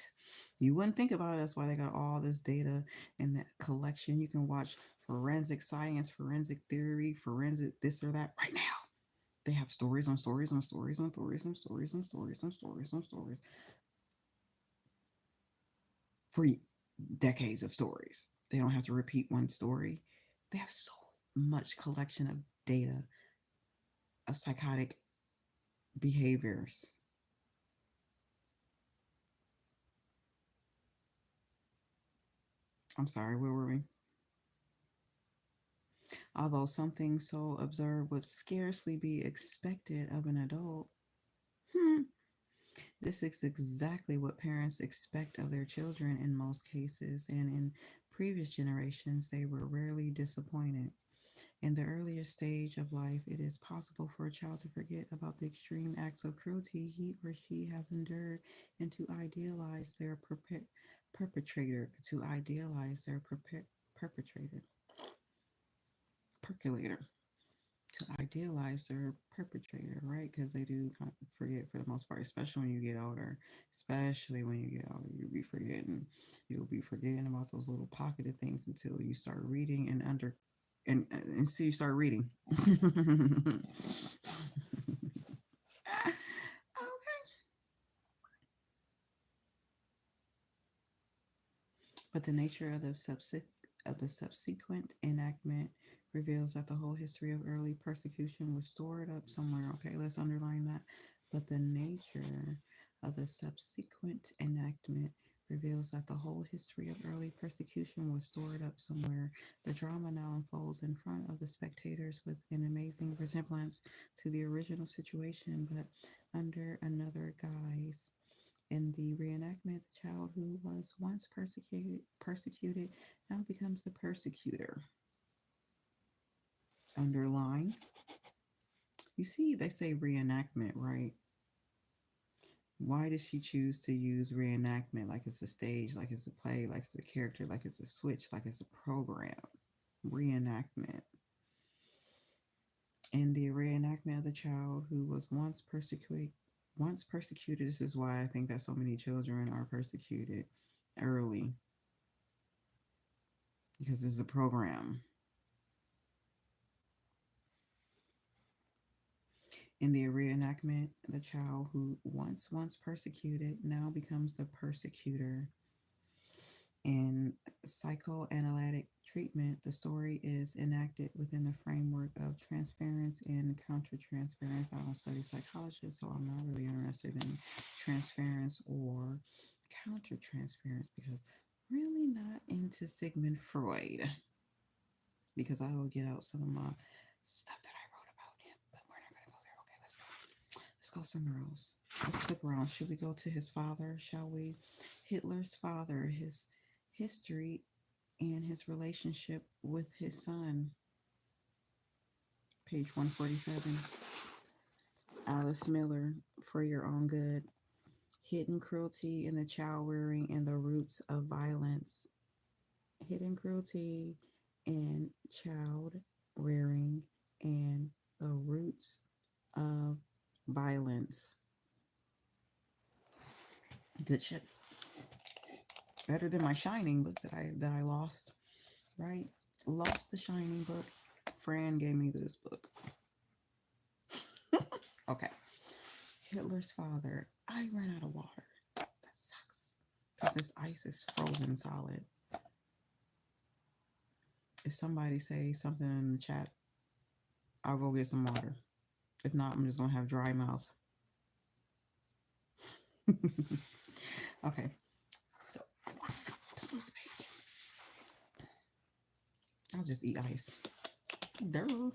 You wouldn't think about it. That's why they got all this data in that collection. You can watch forensic science, forensic theory, forensic this or that right now. They have stories on stories on stories on stories on stories on stories on stories on stories for decades of stories. They don't have to repeat one story. They have so much collection of data of psychotic behaviors. I'm sorry, where were we? Although something so absurd would scarcely be expected of an adult, hmm, this is exactly what parents expect of their children in most cases, and in previous generations, they were rarely disappointed. In the earliest stage of life, it is possible for a child to forget about the extreme acts of cruelty he or she has endured and to idealize their perpetrator, to idealize their perpetrator, percolator, to idealize their perpetrator, right? Because they do kind of forget for the most part, especially when you get older. Especially when you get older, you'll be forgetting. You'll be forgetting about those little pocketed things until you start reading and until you start reading. Okay. But the nature of the subsequent enactment reveals that the whole history of early persecution was stored up somewhere. Okay, let's underline that. But the nature of the subsequent enactment reveals that the whole history of early persecution was stored up somewhere. The drama now unfolds in front of the spectators with an amazing resemblance to the original situation, but under another guise. In the reenactment, the child who was once persecuted now becomes the persecutor. Underline. You see, they say reenactment, right? Why does she choose to use reenactment like it's a stage, like it's a play, like it's a character, like it's a switch, like it's a program? Reenactment. In the reenactment of the child who was once persecuted. This is why I think that so many children are persecuted early because it's a program. In the reenactment, the child who once persecuted now becomes the persecutor. In psychoanalytic treatment, the story is enacted within the framework of transference and countertransference. I don't study psychology, so I'm not really interested in transference or countertransference because really not into Sigmund Freud because I will get out some of my stuff that I wrote about him, but we're not gonna go there. Okay, let's go. Let's go somewhere else. Let's flip around. Should we go to his father? Shall we? Hitler's father, his history and his relationship with his son. Page 147. Alice Miller, For Your Own Good. Hidden Cruelty in the Child Rearing and the Roots of Violence. Hidden Cruelty and Child Rearing and the Roots of Violence. Good shit. Better than my Shining book that I lost. Right? Lost the Shining book. Fran gave me this book. Okay. Hitler's father. I ran out of water. That sucks. Because this ice is frozen solid. If somebody say something in the chat, I'll go get some water. If not, I'm just going to have dry mouth. Okay. So, don't lose the page. I'll just eat ice. Duh.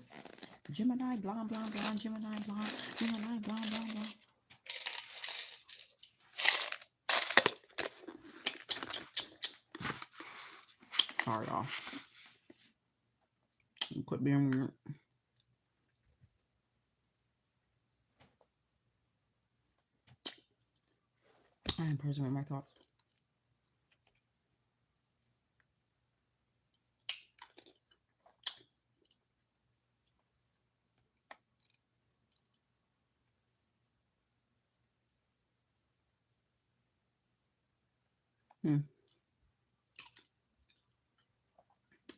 Gemini, blah, blah, blah, Gemini, blah, Gemini, blah, blah, blah. Sorry, y'all. Quit being weird. I am present with my thoughts.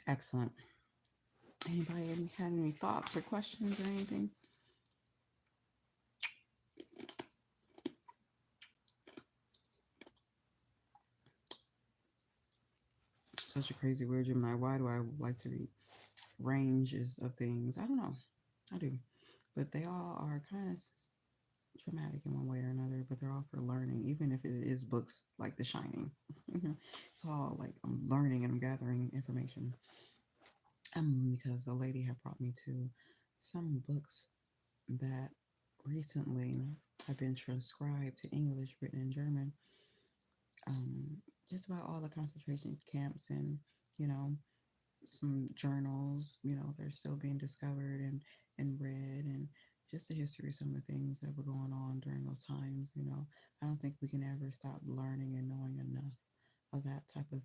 Excellent. Anybody had any thoughts or questions or anything? Such a crazy weird Gemini. Why do I like to read ranges of things? I don't know. I do. But they all are kind of traumatic in one way or another, but they're all for learning, even if it is books like The Shining. It's all like I'm learning and I'm gathering information. Because a lady had brought me to some books that recently have been transcribed to English, written in German. Just about all the concentration camps and, you know, some journals, they're still being discovered and read, and just the history of some of the things that were going on during those times. I don't think we can ever stop learning and knowing enough of that type of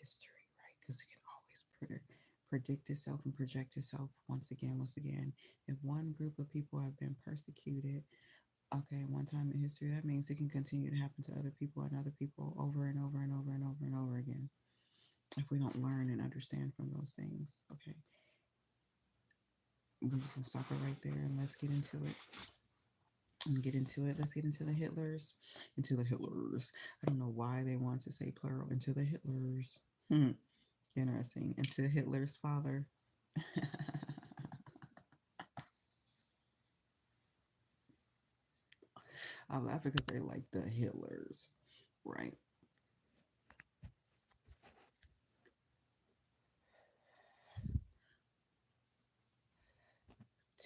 history, right? Because it can always predict itself and project itself once again. If one group of people have been persecuted, okay, one time in history, that means it can continue to happen to other people and other people over and over and over and over and over again if we don't learn and understand from those things. Okay, we're just gonna stop it right there and let's get into it. Let's get into the Hitlers. Into the Hitlers. I don't know why they want to say plural. Into the Hitlers. Interesting. Into Hitler's father. I laugh because they like the Hitlers, right?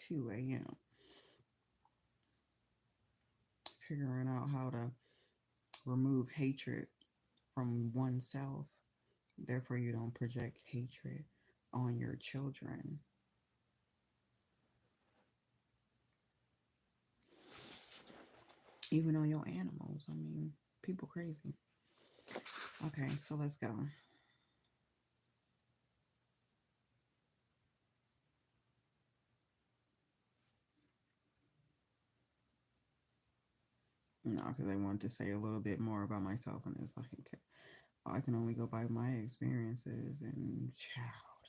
2 a.m. Figuring out how to remove hatred from oneself. Therefore, you don't project hatred on your children. Even on your animals. I mean, people crazy. Okay, so let's go. No, because I wanted to say a little bit more about myself, and it's like I can only go by my experiences. And child,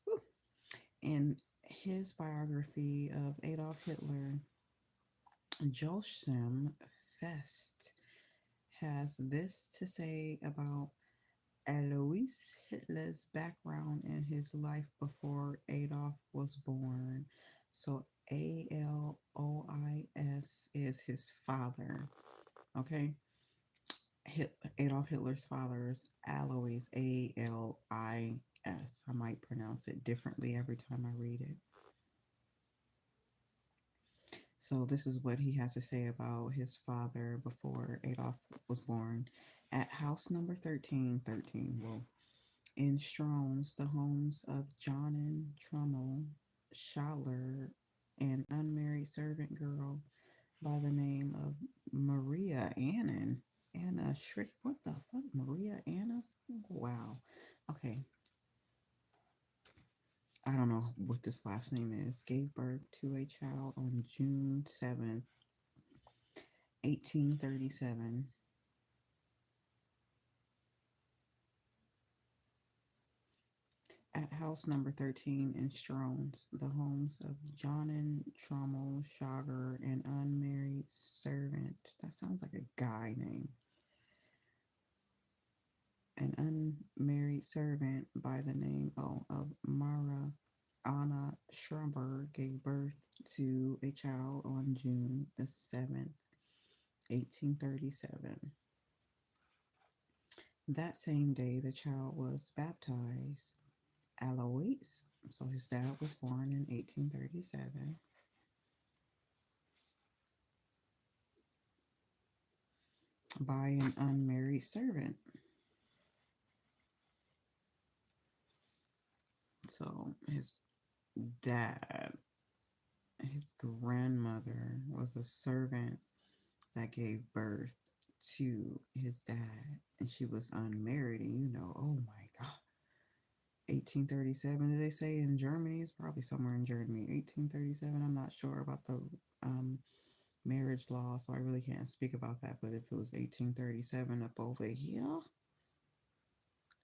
whew. In his biography of Adolf Hitler, Joachim Fest has this to say about Alois Hitler's background in his life before Adolf was born. So Alois is his father. Okay. Adolf Hitler's father is Alois, Alois. I might pronounce it differently every time I read it. So this is what he has to say about his father before Adolf was born. At house number 1313, well, in Stroms, the homes of John and Trummel Schaller, an unmarried servant girl by the name of Maria Anna Schrick. What the fuck? Maria Anna? Wow. Okay. I don't know what this last name is. Gave birth to a child on June 7th, 1837, at house number 13 in Strones, the homes of John and Trommel Shager, an unmarried servant. That sounds like a guy name. An unmarried servant by the name of Mara Anna Schreiber gave birth to a child on June 7th, 1837. That same day, the child was baptized. Alois, so his dad was born in 1837, by an unmarried servant. So dad, his grandmother was a servant that gave birth to his dad, and she was unmarried. And oh my God, 1837. Did they say in Germany? It's probably somewhere in Germany. 1837. I'm not sure about the um, marriage law, so I really can't speak about that. But if it was 1837 up over here,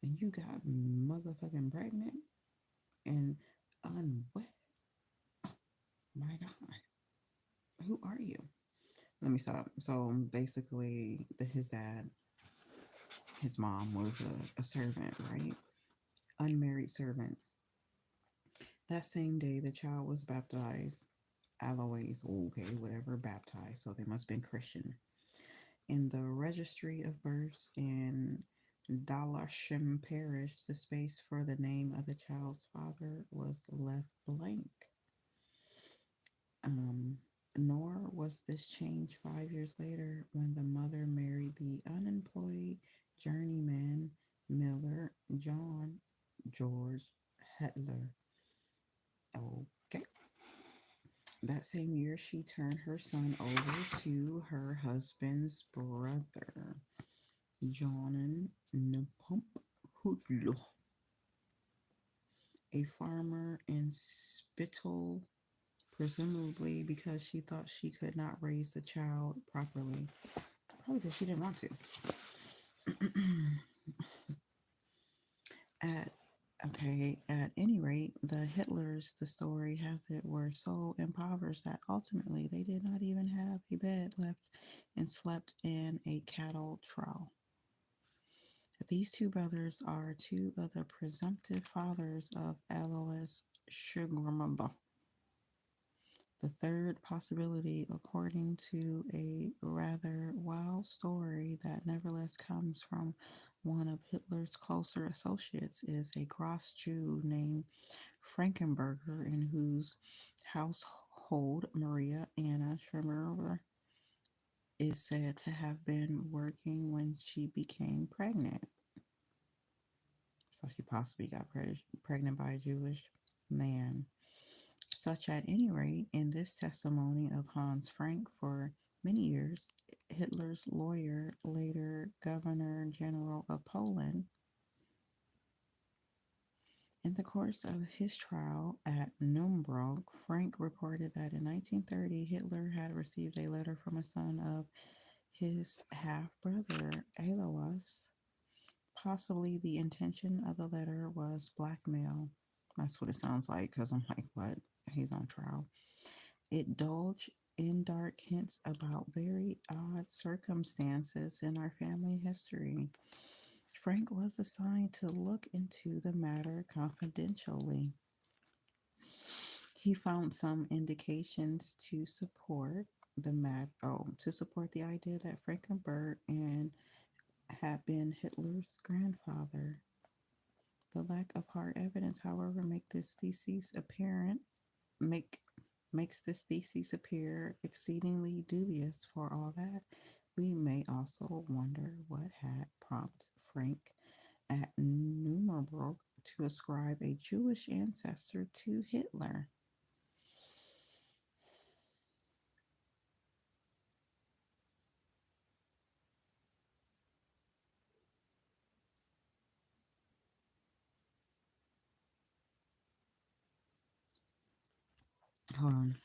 and you got motherfucking pregnant and unwed, my God, who are you? Let me stop. So basically, his dad, his mom was a servant, right? Unmarried servant. That same day, the child was baptized. Alois, okay, whatever, baptized. So they must have been Christian. In the registry of births in Dalasham Parish, the space for the name of the child's father was left blank. Um, Nor was this changed 5 years later when the mother married the unemployed journeyman miller John George Hetler. Okay. That same year, she turned her son over to her husband's brother, John Nepomuk Hutlo, a farmer in Spittal, presumably because she thought she could not raise the child properly. Probably because she didn't want to. At at any rate, the Hitlers, the story has it, were so impoverished that ultimately they did not even have a bed left and slept in a cattle trough. These two brothers are two of the presumptive fathers of Alois Sugarmamba. The third possibility, according to a rather wild story that nevertheless comes from one of Hitler's closer associates, is a Gross Jew named Frankenberger, in whose household Maria Anna Schreiber is said to have been working when she became pregnant. So she possibly got pregnant by a Jewish man. Such, at any rate, in this testimony of Hans Frank, for many years, Hitler's lawyer, later Governor General of Poland, In the course of his trial at Nuremberg, Frank reported that in 1930 Hitler had received a letter from a son of his half brother Alois. Possibly the intention of the letter was blackmail. That's what it sounds like because I'm like, what? He's on trial. It indulged in dark hints about very odd circumstances in our family history. Frank was assigned to look into the matter confidentially. He found some indications to support the idea that Frankenberg and had been Hitler's grandfather. The lack of hard evidence, however, make makes this thesis appear exceedingly dubious. For all that, we may also wonder what had prompted Frank at Nuremberg to ascribe a Jewish ancestor to Hitler. Hold on.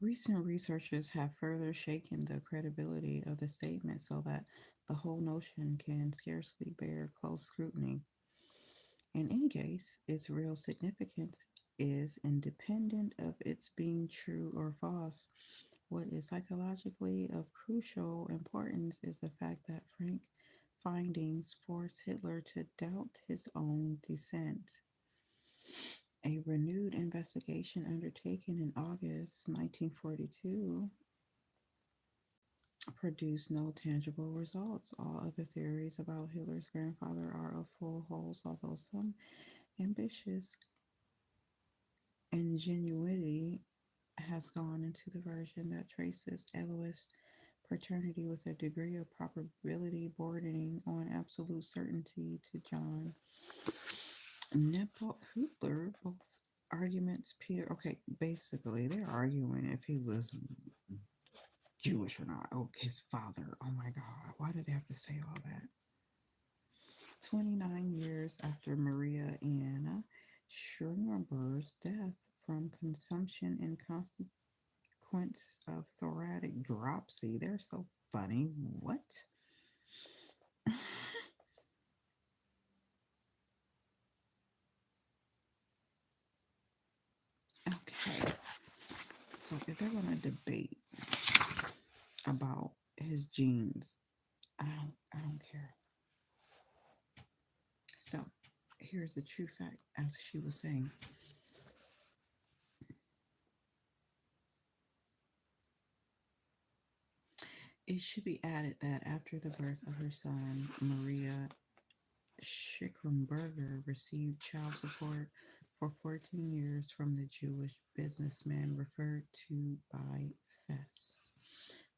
Recent researchers have further shaken the credibility of the statement so that the whole notion can scarcely bear close scrutiny. In any case, its real significance is independent of its being true or false. What is psychologically of crucial importance is the fact that Frank findings force Hitler to doubt his own descent. A renewed investigation undertaken in August 1942 produced no tangible results. All other theories about Hitler's grandfather are of full holes, although some ambitious ingenuity has gone into the version that traces Alois' paternity with a degree of probability bordering on absolute certainty to John Nebuchadnezzar. Both arguments, Peter. Okay, basically, they're arguing if he was Jewish or not. Oh, his father. Oh my God. Why did they have to say all that? 29 years after Maria Anna Schoenberg's death from consumption and consequence of thoracic dropsy. They're so funny. What? Okay. So if they're gonna debate about his genes, I don't care. So here's the true fact, as she was saying. It should be added that after the birth of her son, Maria Schickenberger received child support for 14 years from the Jewish businessman referred to by Fest.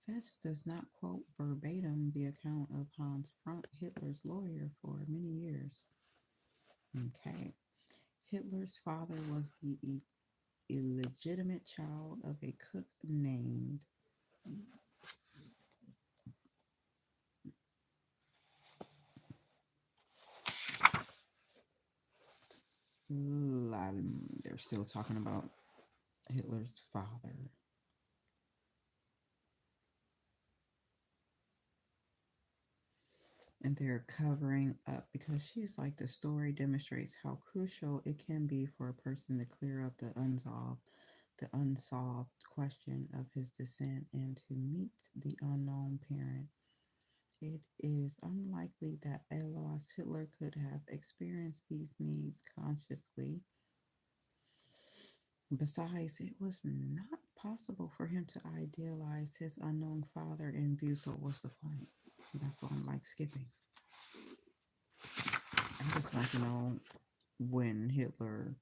Fest does not quote verbatim the account of Hans Frank, Hitler's lawyer, for many years. Okay. Hitler's father was the illegitimate child of a cook named Laden. They're still talking about Hitler's father. And they're covering up because she's like, the story demonstrates how crucial it can be for a person to clear up the unsolved question of his descent and to meet the unknown parent. It is unlikely that Alois Hitler could have experienced these needs consciously. Besides, it was not possible for him to idealize his unknown father in view. So, what's the point? That's what I'm like skipping. I just want to know when Hitler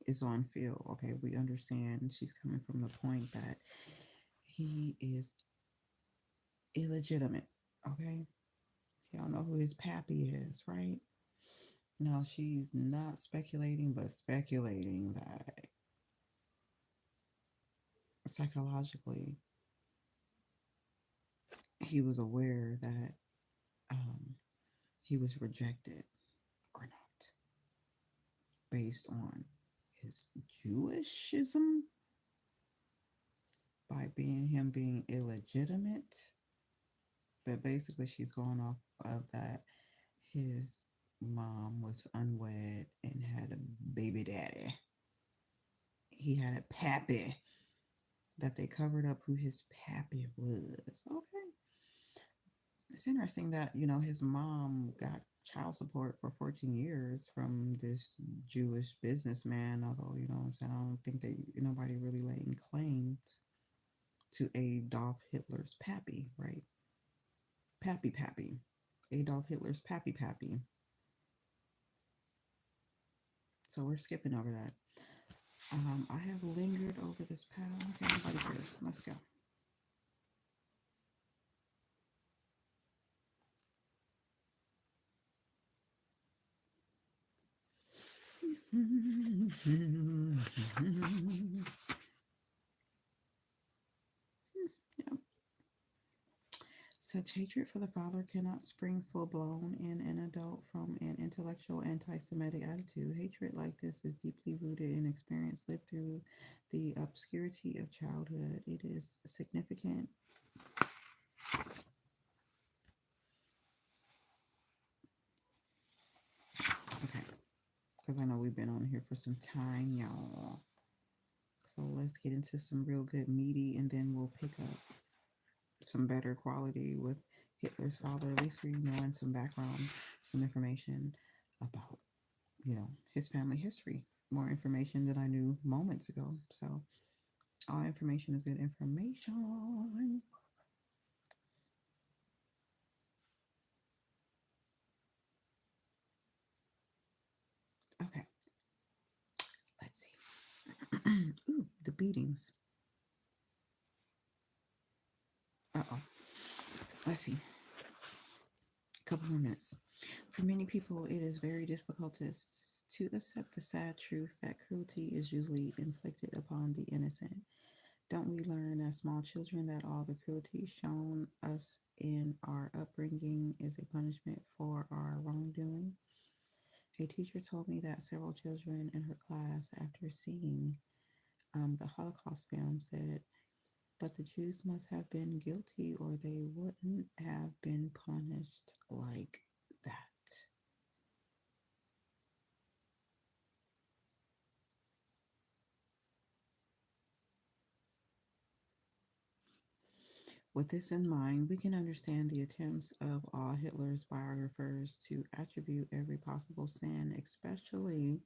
is on field. Okay, we understand she's coming from the point that he is illegitimate. Okay, you don't know who his pappy is, right? No, she's not speculating, but speculating that psychologically he was aware that um, he was rejected. based on his Jewishism by being illegitimate. But basically, she's going off of that his mom was unwed and had a baby daddy. He had a pappy that they covered up who his pappy was. Okay. It's interesting that, his mom got child support for 14 years from this Jewish businessman, although, what I'm saying, I don't think that nobody really laying claim to Adolf Hitler's pappy, right? Pappy pappy. Adolf Hitler's pappy pappy. So we're skipping over that. I have lingered over this pal. Okay, nobody cares. Let's go. Yep. Such hatred for the father cannot spring full blown in an adult from an intellectual anti Semitic attitude. Hatred like this is deeply rooted in experience lived through the obscurity of childhood. It is significant. Okay, because I know we've been on here for some time, y'all. So let's get into some real good meaty, and then we'll pick up some better quality with Hitler's father. At least we knowing some background, some information about, his family history. More information than I knew moments ago. So all information is good information. Okay, let's see. Ooh, the beatings. Uh-oh. Let's see. A couple more minutes. For many people, it is very difficult to accept the sad truth that cruelty is usually inflicted upon the innocent. Don't we learn as small children that all the cruelty shown us in our upbringing is a punishment for our wrongdoing? A teacher told me that several children in her class, after seeing the Holocaust film, said, "But the Jews must have been guilty or they wouldn't have been punished like that." With this in mind, we can understand the attempts of all Hitler's biographers to attribute every possible sin, especially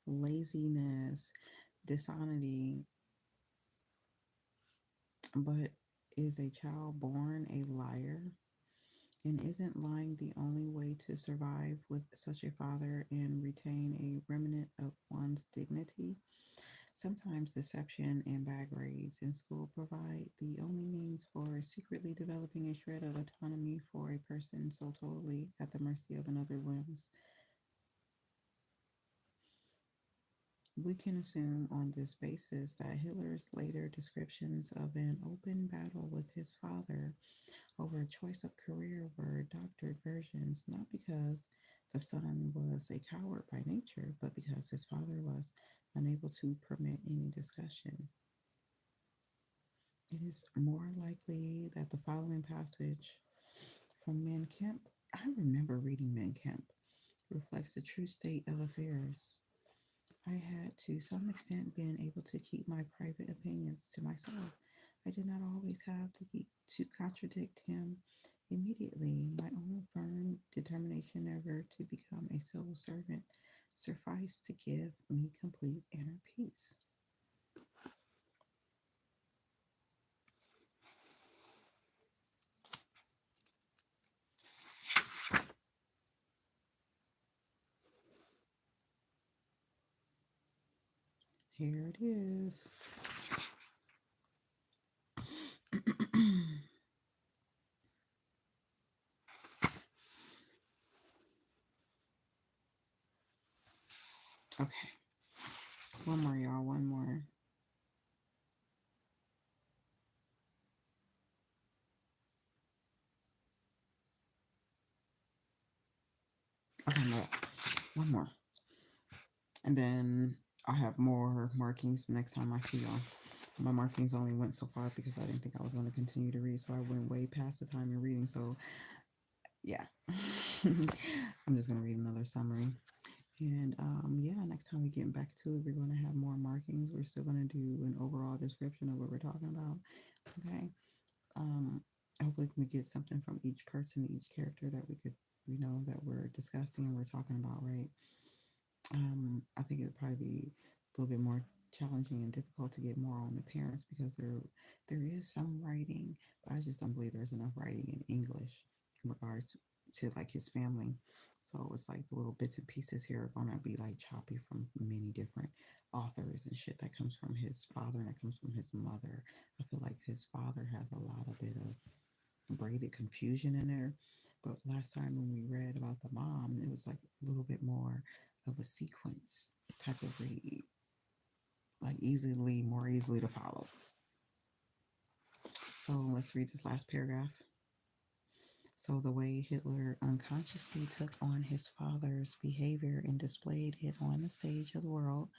laziness, dishonesty. But is a child born a liar? And isn't lying the only way to survive with such a father and retain a remnant of one's dignity? Sometimes deception and bad grades in school provide the only means for secretly developing a shred of autonomy for a person so totally at the mercy of another whims. We can assume on this basis that Hitler's later descriptions of an open battle with his father over a choice of career were doctored versions, not because the son was a coward by nature, but because his father was unable to permit any discussion. It is more likely that the following passage from Mein Kampf, I remember reading Mein Kampf, reflects the true state of affairs. I had to some extent been able to keep my private opinions to myself. I did not always have to contradict him immediately. My own firm determination never to become a civil servant sufficed to give me complete inner peace. Here it is. Okay, one more, y'all. One more. Okay, no, one more. And then I have more markings next time I see y'all. My markings only went so far because I didn't think I was going to continue to read, so I went way past the time in reading. So yeah, I'm just going to read another summary. And yeah, next time we get back to it, we're going to have more markings. We're still going to do an overall description of what we're talking about. Okay. Um, Hopefully, we can get something from each person, each character that we know that we're discussing and we're talking about, right? I think it would probably be a little bit more challenging and difficult to get more on the parents because there is some writing, but I just don't believe there's enough writing in English in regards to like his family. So it's like the little bits and pieces here are gonna be like choppy from many different authors and shit that comes from his father and that comes from his mother. I feel like his father has a lot of bit of braided confusion in there. But last time when we read about the mom, it was like a little bit more of a sequence type of read, like more easily to follow. So let's read this last paragraph. So the way Hitler unconsciously took on his father's behavior and displayed it on the stage of the world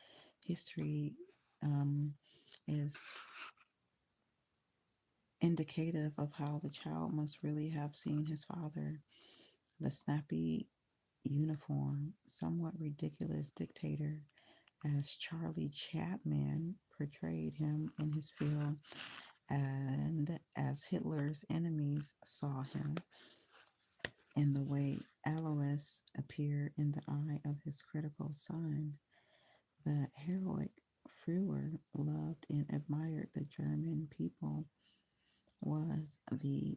history um, is indicative of how the child must really have seen his father. The snappy uniform, somewhat ridiculous dictator, as Charlie Chapman portrayed him in his film, and as Hitler's enemies saw him, in the way Alois appeared in the eye of his critical son. The heroic Führer loved and admired the German people was the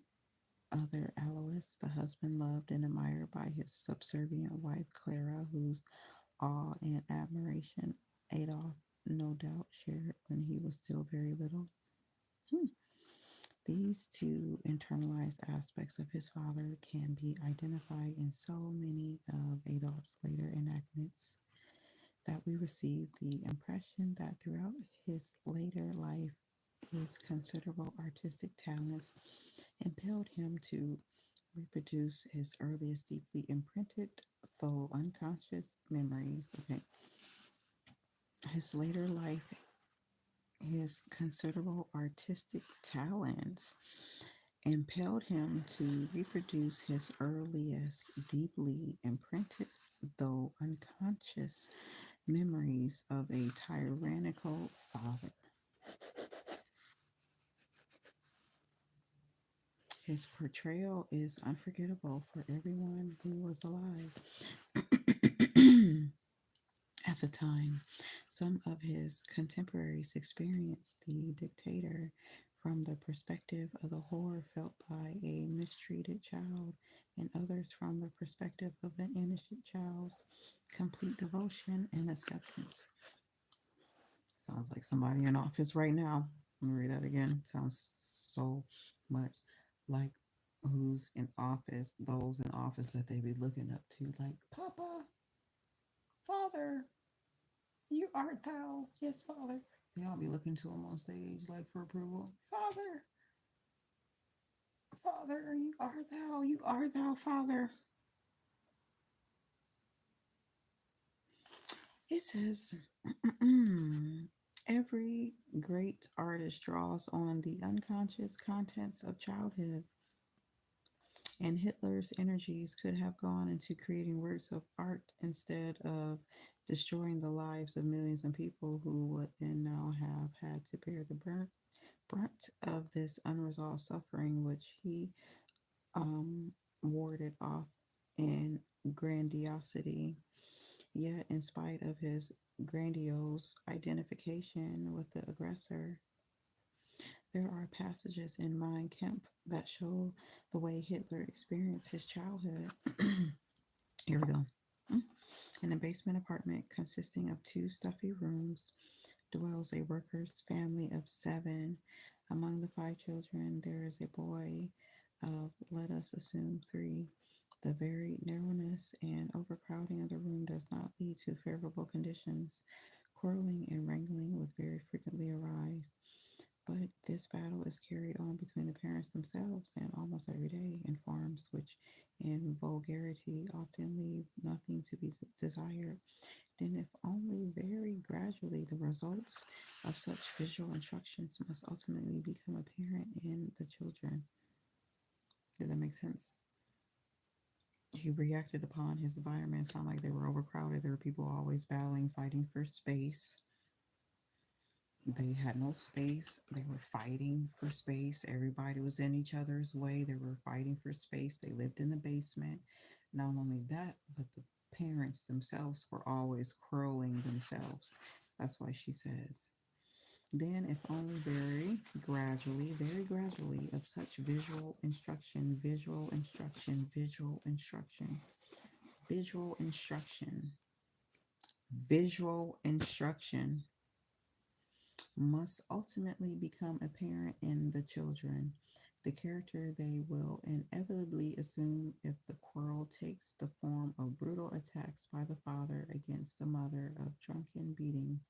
other Alois, the husband loved and admired by his subservient wife Clara, whose awe and admiration Adolf no doubt shared when he was still very little. Hmm. These two internalized aspects of his father can be identified in so many of Adolf's later enactments that we receive the impression that throughout his later life, his considerable artistic talents impelled him to reproduce his earliest deeply imprinted, though unconscious, memories. Okay. His later life, his considerable artistic talents impelled him to reproduce his earliest, deeply imprinted, though unconscious, memories of a tyrannical father. His portrayal is unforgettable for everyone who was alive at the time. Some of his contemporaries experienced the dictator from the perspective of the horror felt by a mistreated child, and others from the perspective of an innocent child's complete devotion and acceptance. Sounds like somebody in office right now. Let me read that again. Sounds so much like who's in office, those in office that they be looking up to, like, Papa, Father, you art thou. Yes, Father. They all be looking to him on stage, like, for approval. Father, Father, you art thou, Father. It says, every great artist draws on the unconscious contents of childhood, and Hitler's energies could have gone into creating works of art instead of destroying the lives of millions of people who would then now have had to bear the brunt of this unresolved suffering, which he warded off in grandiosity. Yet, in spite of his grandiose identification with the aggressor, there are passages in Mein Kampf that show the way Hitler experienced his childhood. Here we go. In a basement apartment consisting of two stuffy rooms dwells a worker's family of seven. Among the five children, there is a boy of, let us assume, three. The very narrowness and overcrowding of the room does not lead to favorable conditions. Quarreling and wrangling would very frequently arise. But this battle is carried on between the parents themselves and almost every day in forms which, in vulgarity, often leave nothing to be desired. then if only very gradually the results of such visual instructions must ultimately become apparent in the children. Did that make sense? He reacted upon his environment. It sounded like they were overcrowded. There were people always battling, fighting for space. They had no space. They were fighting for space. Everybody was in each other's way. They were fighting for space. They lived in the basement. Not only that, but the parents themselves were always crowing themselves. That's why she says, then, if only very gradually, of such visual instruction, visual instruction, visual instruction, visual instruction, visual instruction must ultimately become apparent in the children. The character they will inevitably assume if the quarrel takes the form of brutal attacks by the father against the mother, of drunken beatings.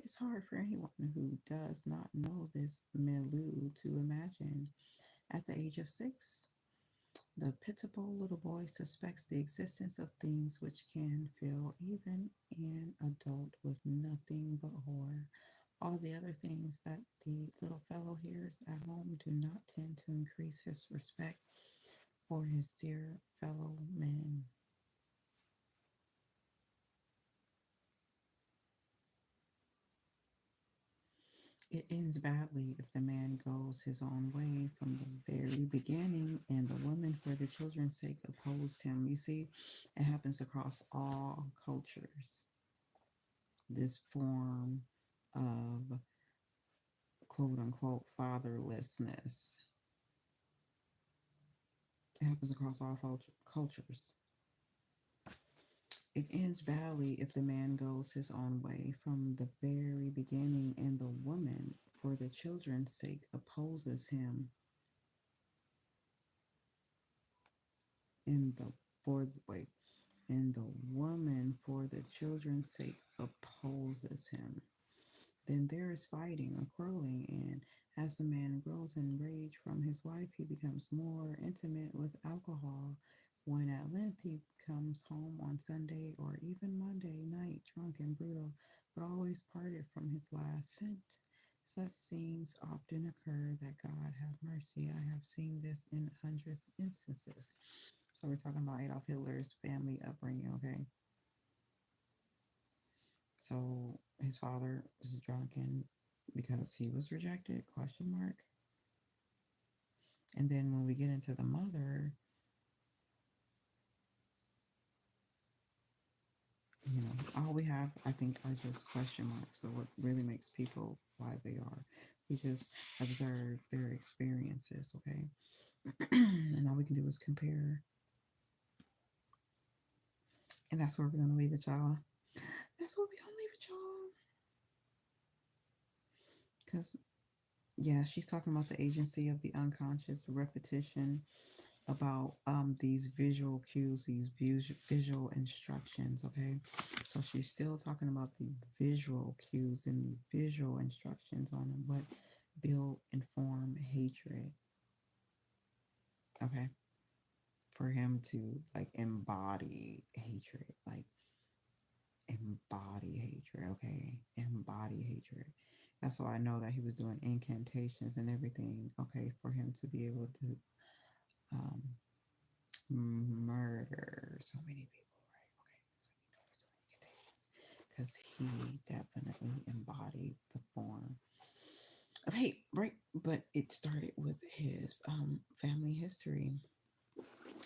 It's hard for anyone who does not know this milieu to imagine. At the age of 6, the pitiable little boy suspects the existence of things which can fill even an adult with nothing but horror. All the other things that the little fellow hears at home do not tend to increase his respect for his dear fellow men. It ends badly if the man goes his own way from the very beginning and the woman, for the children's sake, opposed him. You see, it happens across all cultures. This form of quote unquote fatherlessness. It happens across all cultures. It ends badly if the man goes his own way from the very beginning and the woman, for the children's sake, opposes him in the fourth way. And the woman, for the children's sake, opposes him. Then there is fighting or quarreling, and as the man grows in rage from his wife, he becomes more intimate with alcohol. When at length he comes home on Sunday or even Monday night, drunk and brutal, but always parted from his last scent. Such scenes often occur that God have mercy. I have seen this in hundreds of instances. So we're talking about Adolf Hitler's family upbringing, okay? So his father was drunken because he was rejected, question mark. And then when we get into the mother, all we have, I think, are just question marks. So what really makes people why they are. We just observe their experiences, okay? And all we can do is compare. And that's where we're gonna leave it, y'all. That's where we're gonna leave it, y'all. Because yeah, she's talking about the agency of the unconscious repetition about these visual cues, these visual instructions, okay? So she's still talking about the visual cues and the visual instructions on what build and form hatred, okay? For him to like embody hatred, like embody hatred, okay? Embody hatred. That's why I know that he was doing incantations and everything, okay, for him to be able to um, murder so many people, right? Okay, so you know he's doing incantations because he definitely embodied the form of hate, right? But it started with his family history,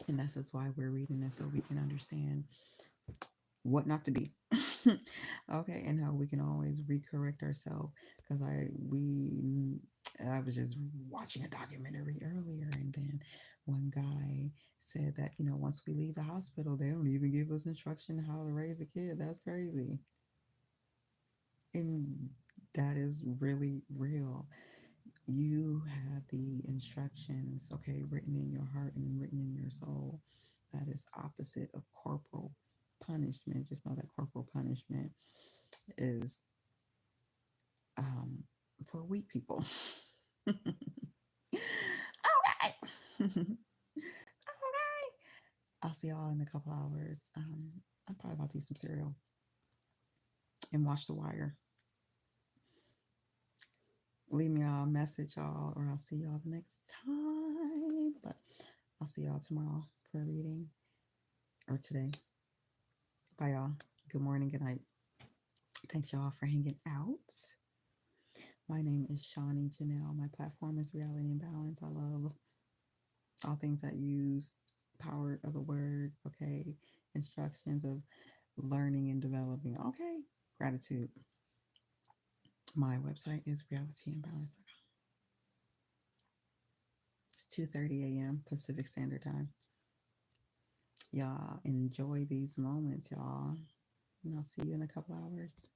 and that's just why we're reading this so we can understand what not to be. Okay, and how we can always recorrect ourselves. Because I was just watching a documentary earlier, and then one guy said that once we leave the hospital, they don't even give us instruction how to raise a kid. That's crazy, and that is really real. You have the instructions, okay, written in your heart and written in your soul. That is opposite of corporal punishment. Just know that corporal punishment is for weak people. Okay. Okay. I'll see y'all in a couple hours. I'm probably about to eat some cereal. and watch The Wire. Leave me a message, y'all, or I'll see y'all the next time. But I'll see y'all tomorrow for a reading, or today. Bye, y'all. Good morning, good night. Thanks, y'all, for hanging out. My name is Shawnee Janelle. My platform is Reality and Balance. I love all things that use power of the words, okay? Instructions of learning and developing, okay? Gratitude. My website is realityandbalance.com. It's 2:30 a.m. Pacific Standard Time. Y'all enjoy these moments, y'all. And I'll see you in a couple hours.